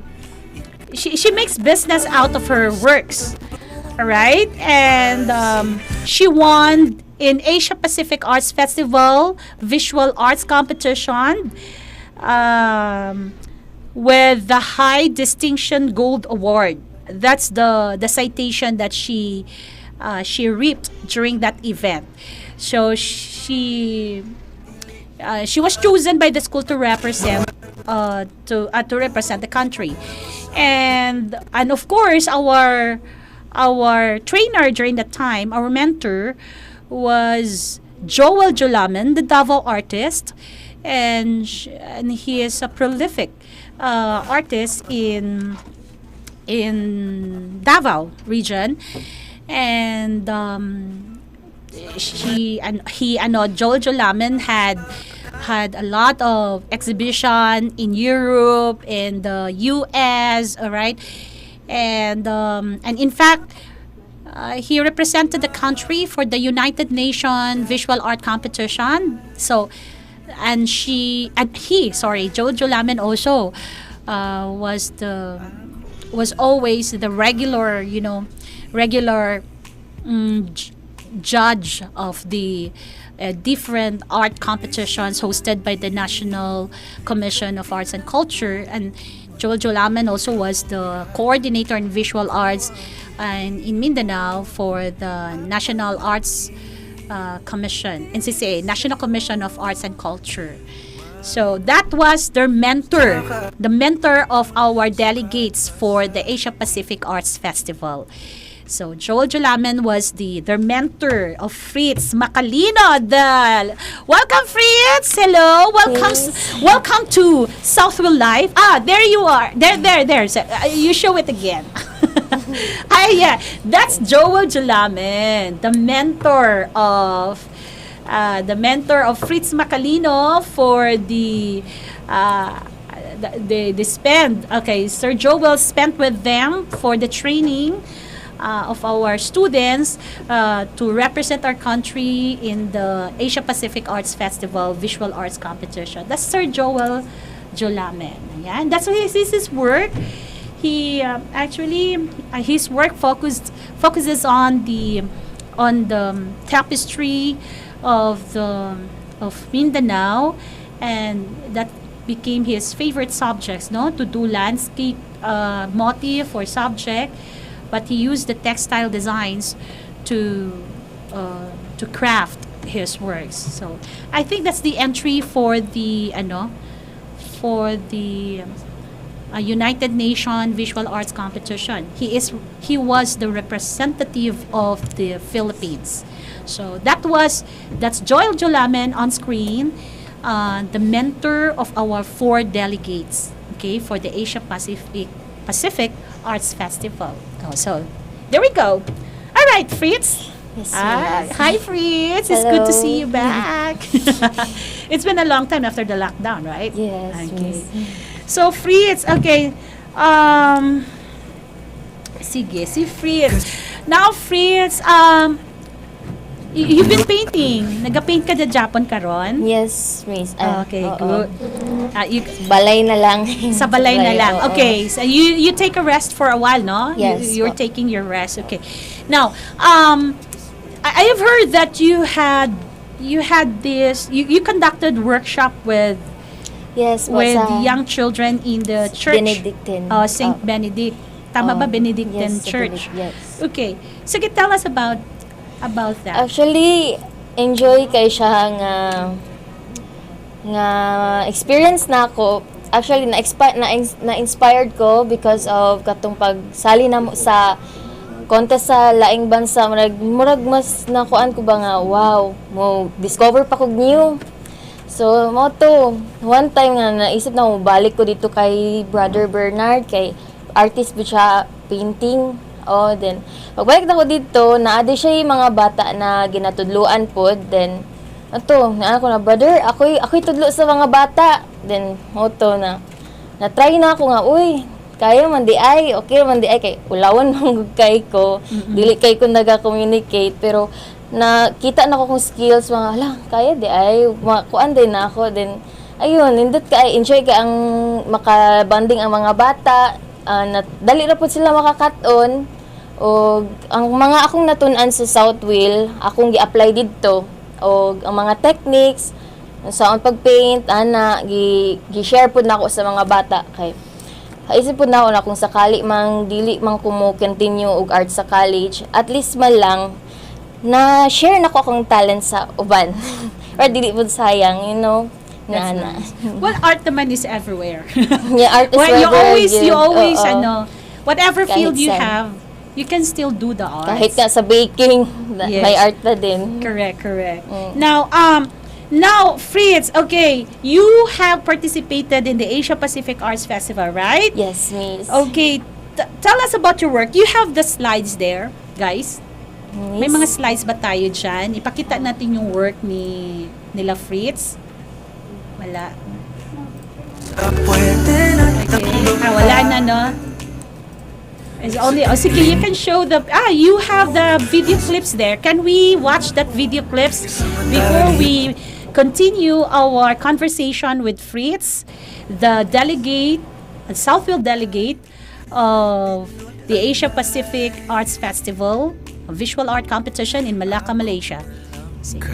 makes business out of her works. All right? And she won in Asia Pacific Arts Festival Visual Arts Competition with the High Distinction Gold Award. That's the citation that she reaped during that event. So she was chosen by the school to represent the country, and of course our trainer during that time, our mentor, was Joel Jolaman, the Davao artist, and he is a prolific artist in Davao region, and Joel Jolaman had a lot of exhibition in Europe, in the US, all right, and in fact, he represented the country for the United Nations Visual Art Competition. So, Joel Jolaman also was always the regular judge of the different art competitions hosted by the National Commission of Arts and Culture. And Joel Jolaman also was the coordinator in visual arts in Mindanao for the National Arts Commission, NCCA, National Commission of Arts and Culture. So that was their mentor, the mentor of our delegates for the Asia Pacific Arts Festival. So Joel Jolamen was their mentor of Fritz Macalino. Welcome, Fritz. Hello. Welcome to Southwill Live. There you are. There. So, you show it again. Yeah. That's Joel Jolamen, the mentor of Fritz Macalino for the spend. Okay, Sir Joel spent with them for the training of our students to represent our country in the Asia Pacific Arts Festival Visual Arts Competition. That's Sir Joel Jolamen. Yeah, and that's his work. He his work focuses on the tapestry of Mindanao, and that became his favorite subjects, to do landscape motif or subject, but he used the textile designs to craft his works. So I think that's the entry for the United Nations Visual Arts Competition. He was the representative of the Philippines. So that's Joel Jolamen on screen, the mentor of our 4 delegates, okay, for the Asia Pacific Arts Festival. So there we go. All right, Fritz. Yes, Hi, Fritz. It's good to see you back. It's been a long time after the lockdown, right? Yes. Okay. Yes. So Fritz, okay. Sige, si Fritz. Now, Fritz, you've been painting. Nag-paint ka sa Japan karon? Yes, Miss. Okay, good. Balay na lang. Sa balay na lang. Okay, so you take a rest for a while, no? Yes. You're taking your rest. Okay. Now, I have heard that you conducted workshop with young children in the church. Benedictine. Saint Benedict. Tama ba? Benedictine yes, Church. Yes. Okay. Sige, tell us about that. Actually, enjoy kay siya nga experience na ako. Actually, na-inspired ko because of katong pagsali na mo sa contest sa laing bansa. Murag mas nakuan ko ba nga, wow, mo discover pa kog new. So, mo to, one time nga naisip na mo, balik ko dito kay Brother Bernard, kay artist po siya painting. Then, pagbalik na ko dito, naadi siya yung mga bata na ginatudluan po. Then, ako na, brother, ako'y tudlo sa mga bata. Then, na-try na ako nga, uy, kaya man di ay, okay man di ay, kay ulawan mong kay ko, dili kay ko naga-communicate, pero nakita na ko kung skills, kaya di ay, kuan din na ako. Then, ayun, nindot ka, enjoy ka ang makabanding ang mga bata, dali na po sila makakaton. O ang mga akong natunan sa Southwill, akong gi-apply dito. O ang mga techniques sa pag-paint, gi-share po na ako sa mga bata. Kay isip po na ako na kung sakali mang dili mang kumo-continue og art sa college, at least man lang na share na ko akong talent sa uban. Or dili po sayang, Nice. Well, art naman is everywhere. Yeah, art is everywhere. You always whatever field you have, you can still do the arts. Kahit nga sa baking, may art na din. Correct. Now, Fritz, okay, you have participated in the Asia Pacific Arts Festival, right? Yes, Miss. Okay, tell us about your work. You have the slides there, guys. May mga slides ba tayo dyan? Ipakita natin yung work nila Fritz. Wala. Okay. Wala na, no? It's only, sige, you can show you have the video clips there. Can we watch that video clips before we continue our conversation with Fritz, the delegate, the Southwill delegate of the Asia Pacific Arts Festival, a visual art competition in Malacca, Malaysia. Sige.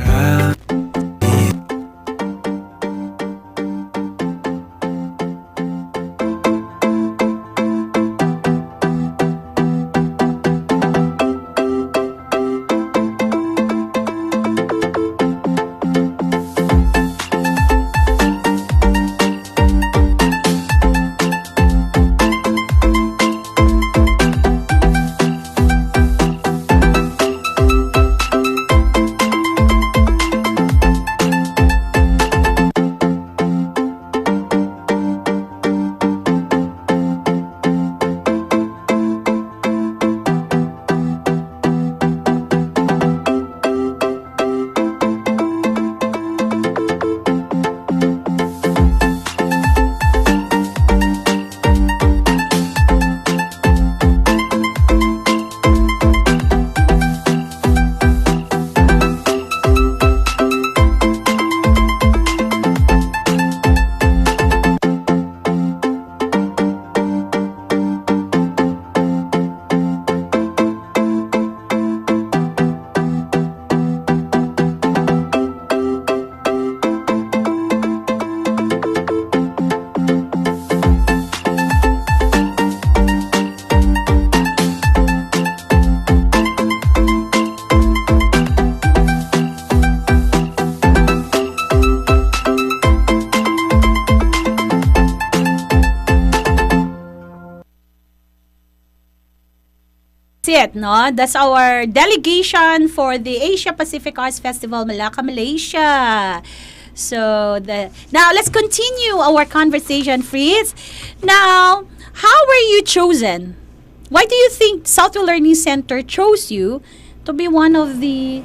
it, no? That's our delegation for the Asia Pacific Arts Festival, Malacca, Malaysia. So now let's continue our conversation, Fritz. Now, how were you chosen? Why do you think Southwill Learning Center chose you to be one of the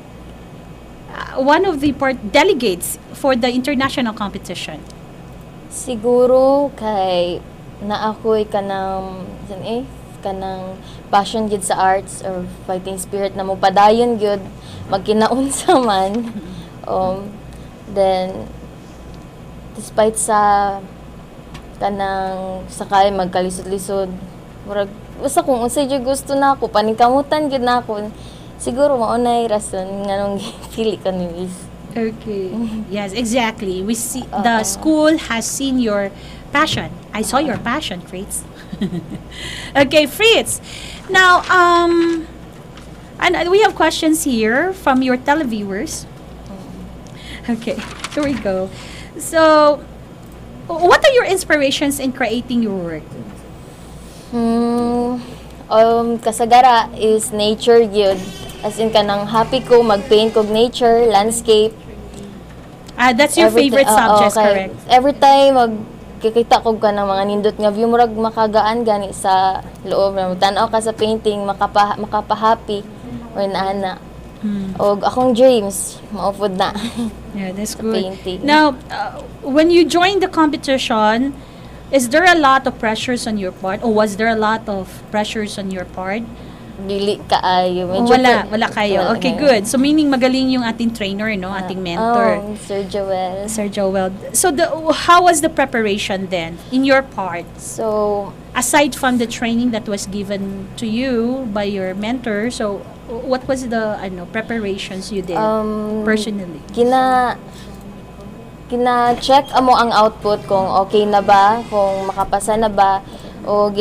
delegates for the international competition? Siguro kay naakoy kanang passion gid sa arts or fighting spirit na mo padayon gyud magkinaunsa man. Then despite sa kanang sakay magkalisod-lisod murag basta kung unsay jud gusto nako paningkamutan gid nako siguro maunay rason nganong pili ko ni Miss. Okay. Yes, exactly. We see the school has seen your passion. I saw your passion, Fritz. Okay, Fritz. Now, and we have questions here from your televiewers. Okay, here we go. So, what are your inspirations in creating your work? Kasagara is nature gyud. As in kanang happy ko magpaint kog nature, landscape. That's your favorite subject, correct? Every time magkikita ko ka ng mga nindot nga view murag makagaan gani sa loob na tan-aw ka sa painting makapahappy or naana. Og akong dreams maupod na. Yeah, that's good. Painting. Now, when you joined the competition, is there a lot of pressures on your part, or was there a lot of pressures on your part? Dili kaayo. Wala kayo. Okay, good. So meaning magaling yung ating trainer, no, ating mentor. Sir Joel. Sir Joel. So how was the preparation then in your part? So aside from the training that was given to you by your mentor, so what was the preparations you did personally? Kina-check amo ang output kung okay na ba, kung makapasa na ba, o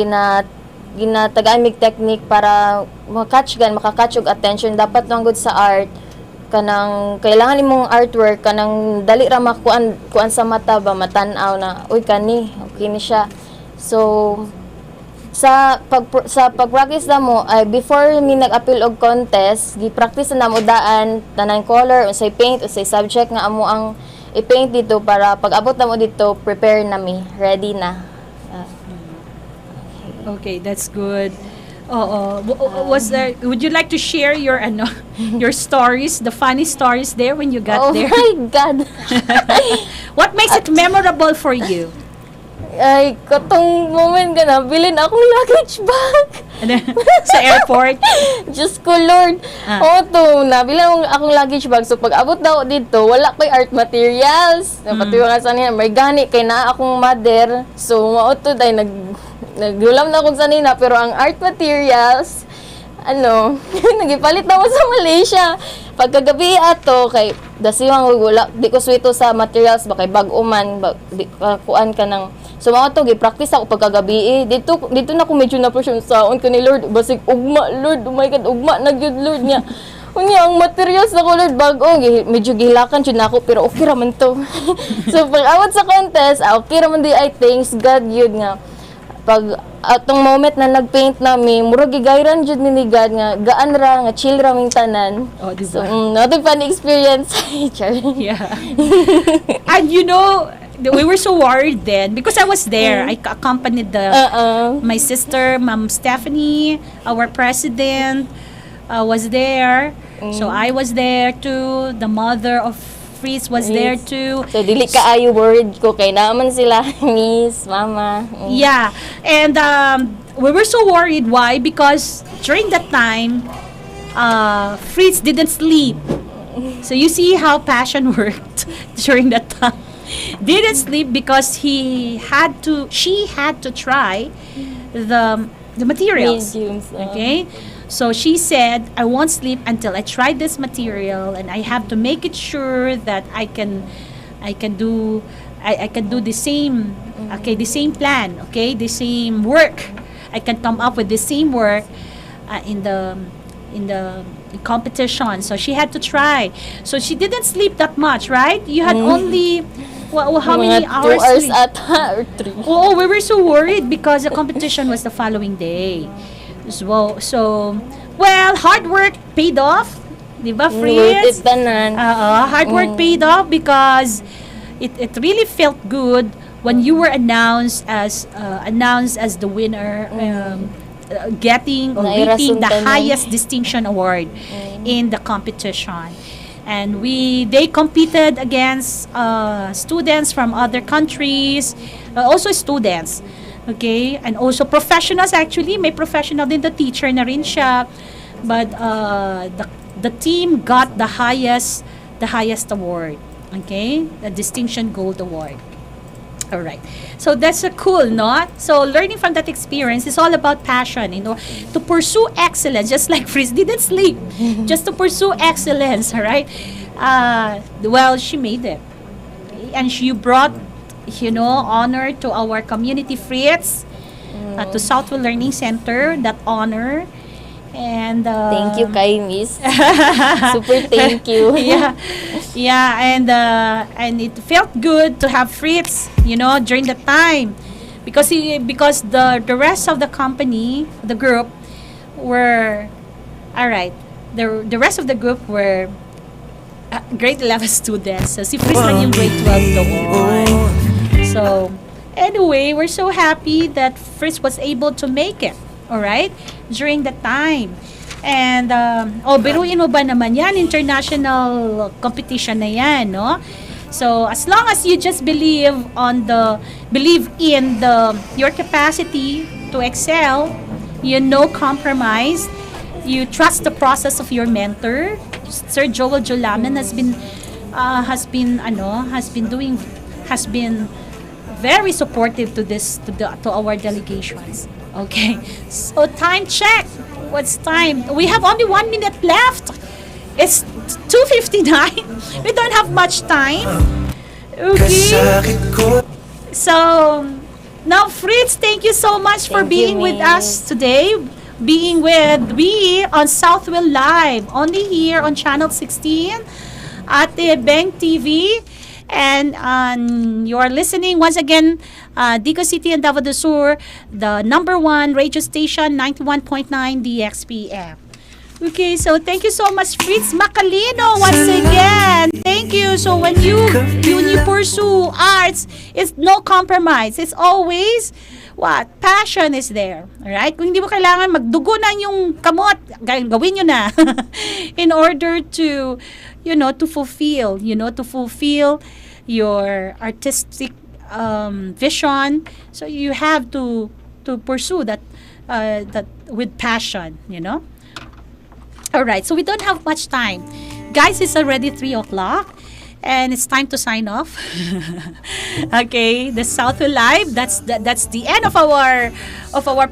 ginatagaan mig technique para makatch og attention dapat lang good sa art kanang kailangan imong artwork kanang dali ra makuan sa mata ba matan-aw na uy kani okay ni siya. So sa pag-practice na mo ay before mi nag-appeal og contest gi-practice na mo daan tanang color unsay paint unsay subject nga amo ang i-paint dito para pag abot na mo dito prepare na mi ready na. Okay, that's good. Was there? Would you like to share your your stories, the funny stories there when you got there? Oh my God! What makes it memorable for you? Ay, katong moment ka na, bilin akong luggage bag. Sa airport? Diyos ko, Lord. Nabilan akong luggage bag. So, pag abot daw dito, wala ko'y art materials. Napatiwa ka sa niya, may gani, kay na akong mother. So, mauto dahil naglulam na akong sanina. Pero ang art materials, nagipalit na mo sa Malaysia. Pagkagabi ato, kay dasiwang wala, di ko swito sa materials, ba kay bag-o man, kuan ka ng. So mga to, gi-practice ako pagkagabi Dito na ko medyo na-pressure saon ko ni Lord. Basig, ugma, Lord. Oh my God, ugma na gyud Lord niya. Unya, ang materials na ko, Lord, bag-o. Medyo gilakan yun ako, pero okay raman to. So pag awat sa contest, okay raman di I thanks God yun nga. Pag atong moment na nagpaint nami, murag gigayran jud ni God nga gaan ra nga chill ra ming tanan. Oh, diba? So, not a fun experience. Yeah. And we were so worried then because I was there. I accompanied my sister, Ma'am Stephanie, our president was there. So I was there too. The mother of Fritz was there too. So dili kaayo worried ko kay naman sila Miss, Mama. Yeah. And we were so worried. Why? Because during that time, Fritz didn't sleep. So you see how passion worked during that time. Didn't sleep because she had to try the materials. Mediums, Okay? So she said, I won't sleep until I try this material, and I have to make it sure that I can do the same the same plan, the same work. I can come up with the same work in the competition. So she had to try. So she didn't sleep that much, right? You had only how many hours? 2 hours ata or 3. Oh, we were so worried because the competition was the following day. So Well, hard work paid off. Di ba, Worth it Fritz? tanan. Hard work paid off because it really felt good when you were announced as the winner, getting or reaping the Nairasuntan yan. highest distinction award in the competition. And they competed against students from other countries, also students. Okay, and also professionals. Actually, may professional din, the teacher na rin siya. But the team got the highest award. Okay, the Distinction Gold Award. All right. So that's a cool, no? So learning from that experience is all about passion, to pursue excellence, just like Fritz didn't sleep, just to pursue excellence, all right? Well, she made it. Okay? And she brought, honor to our community, Fritz, to Southwill Learning Center, that honor. And Thank you kay Miss. Super thank you. And it felt good to have Fritz, during the time, because the rest of the company, the group, were all right. The rest of the group were grade 11 students. So si Fritz lang yung grade 12 doon. So anyway, we're so happy that Fritz was able to make it. All right, during the time. And biruin mo ba naman yan, international competition na yan, no? So as long as you just believe in your capacity to excel, compromise, you trust the process of your mentor. Sir Joel Jolaman has been very supportive to our delegations. Okay, so time check. What's time? We have only 1 minute left. It's 2:59. We don't have much time. Okay. So now, Fritz, thank you so much for being with us today. Being with me on Southwill Live, only here on Channel 16 at the Bank TV. And you are listening once again, Dico City and Davao del Sur, the #1 radio station, 91.9 DXPM. Okay, so thank you so much, Fritz Macalino, once again. Thank you. So when you pursue arts, it's no compromise. It's always passion is there. Alright? Kung hindi mo kailangan magdugo na yung kamot, gawin nyo na. In order to fulfill your artistic vision. So you have to pursue that with passion, All right, so we don't have much time. Guys, it's already 3 o'clock. And it's time to sign off. Okay, the Southwill Live. That's the end of our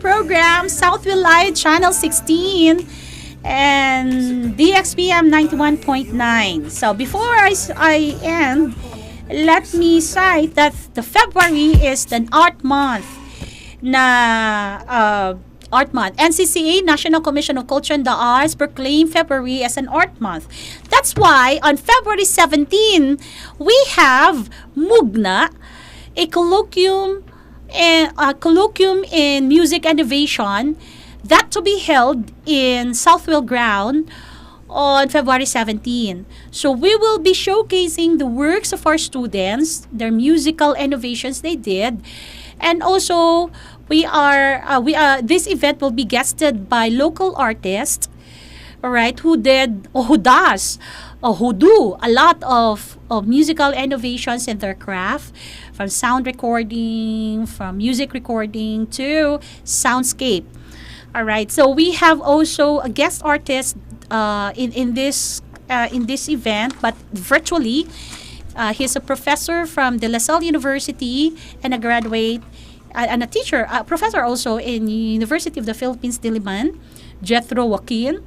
program. Southwill Live, Channel 16, and DXPM 91.9. So before I end, let me cite that the February is an art month. Art Month. NCCA, National Commission of Culture and the Arts, proclaimed February as an art month. That's why on February 17, we have Mugna, a colloquium in music innovation, that to be held in Southwill Ground on February 17. So we will be showcasing the works of our students, their musical innovations they did, and also this event will be guested by local artists, all right, who do a lot of musical innovations in their craft, from sound recording, from music recording to soundscape. All right, so we have also a guest artist in this event, but virtually. He's a professor from De La Salle University and a graduate and a teacher, a professor also in University of the Philippines, Diliman, Jethro Joaquin.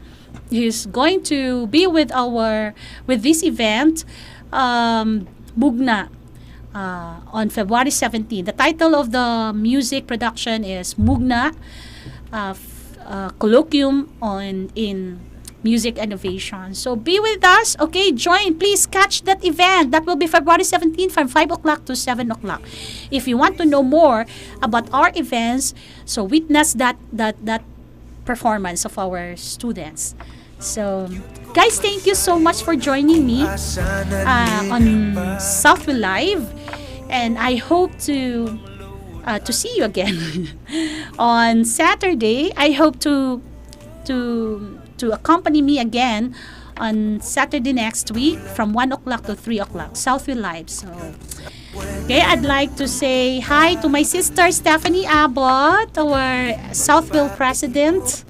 He's going to be with this event, Mugna, on February 17. The title of the music production is Mugna, Colloquium in Music Innovation. So be with us. Okay, join. Please catch that event. That will be February 17 from 5 o'clock to 7 o'clock. If you want to know more about our events, so witness that performance of our students. So, guys, thank you so much for joining me on Southwill Live, and I hope to see you again on Saturday. I hope to accompany me again on Saturday next week from 1 o'clock to 3 o'clock, Southwill Live. So, okay, I'd like to say hi to my sister Stephanie Abbott, our Southwill president,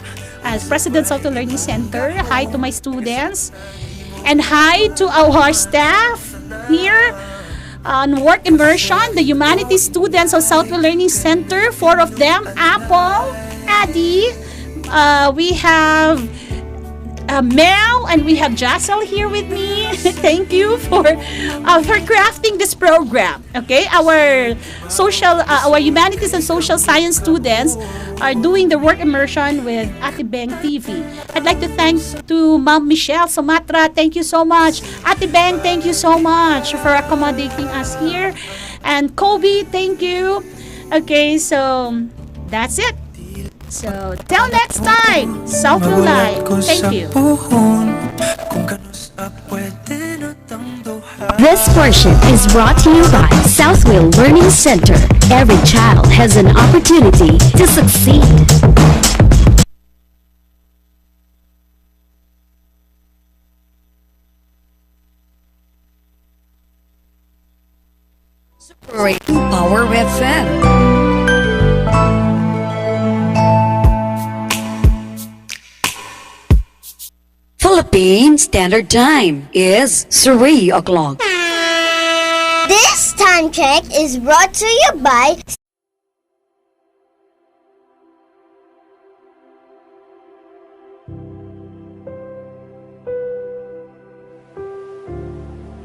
as president of the Learning Center. Hi to my students, and hi to our staff here on work immersion, the humanities students of Southwill Learning Center. 4 of them: Apple, Addie, we have Mel, and we have Jassel here with me. Thank you for crafting this program. Okay, our humanities and social science students are doing the work immersion with Ate Beng TV. I'd like to thank to Ma'am Michelle Sumatra. Thank you so much. Ate Beng, thank you so much for accommodating us here. And Kobe, thank you. Okay, so that's it. So, till next time, Southwill Live. Thank you. This portion is brought to you by Southwill Learning Center. Every child has an opportunity to succeed. Power FM. Philippine Standard Time is 3 o'clock. This time check is brought to you by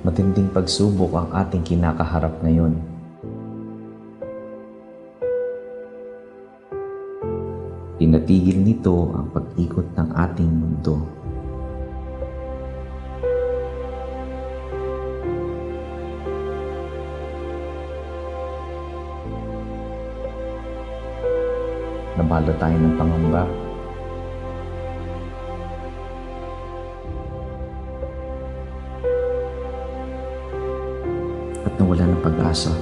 Matinding pagsubok ang ating kinakaharap ngayon. Pinatigil nito ang pag-ikot ng ating mundo. Nabalo tayo ng pangamba. At nawala ng pag-asa.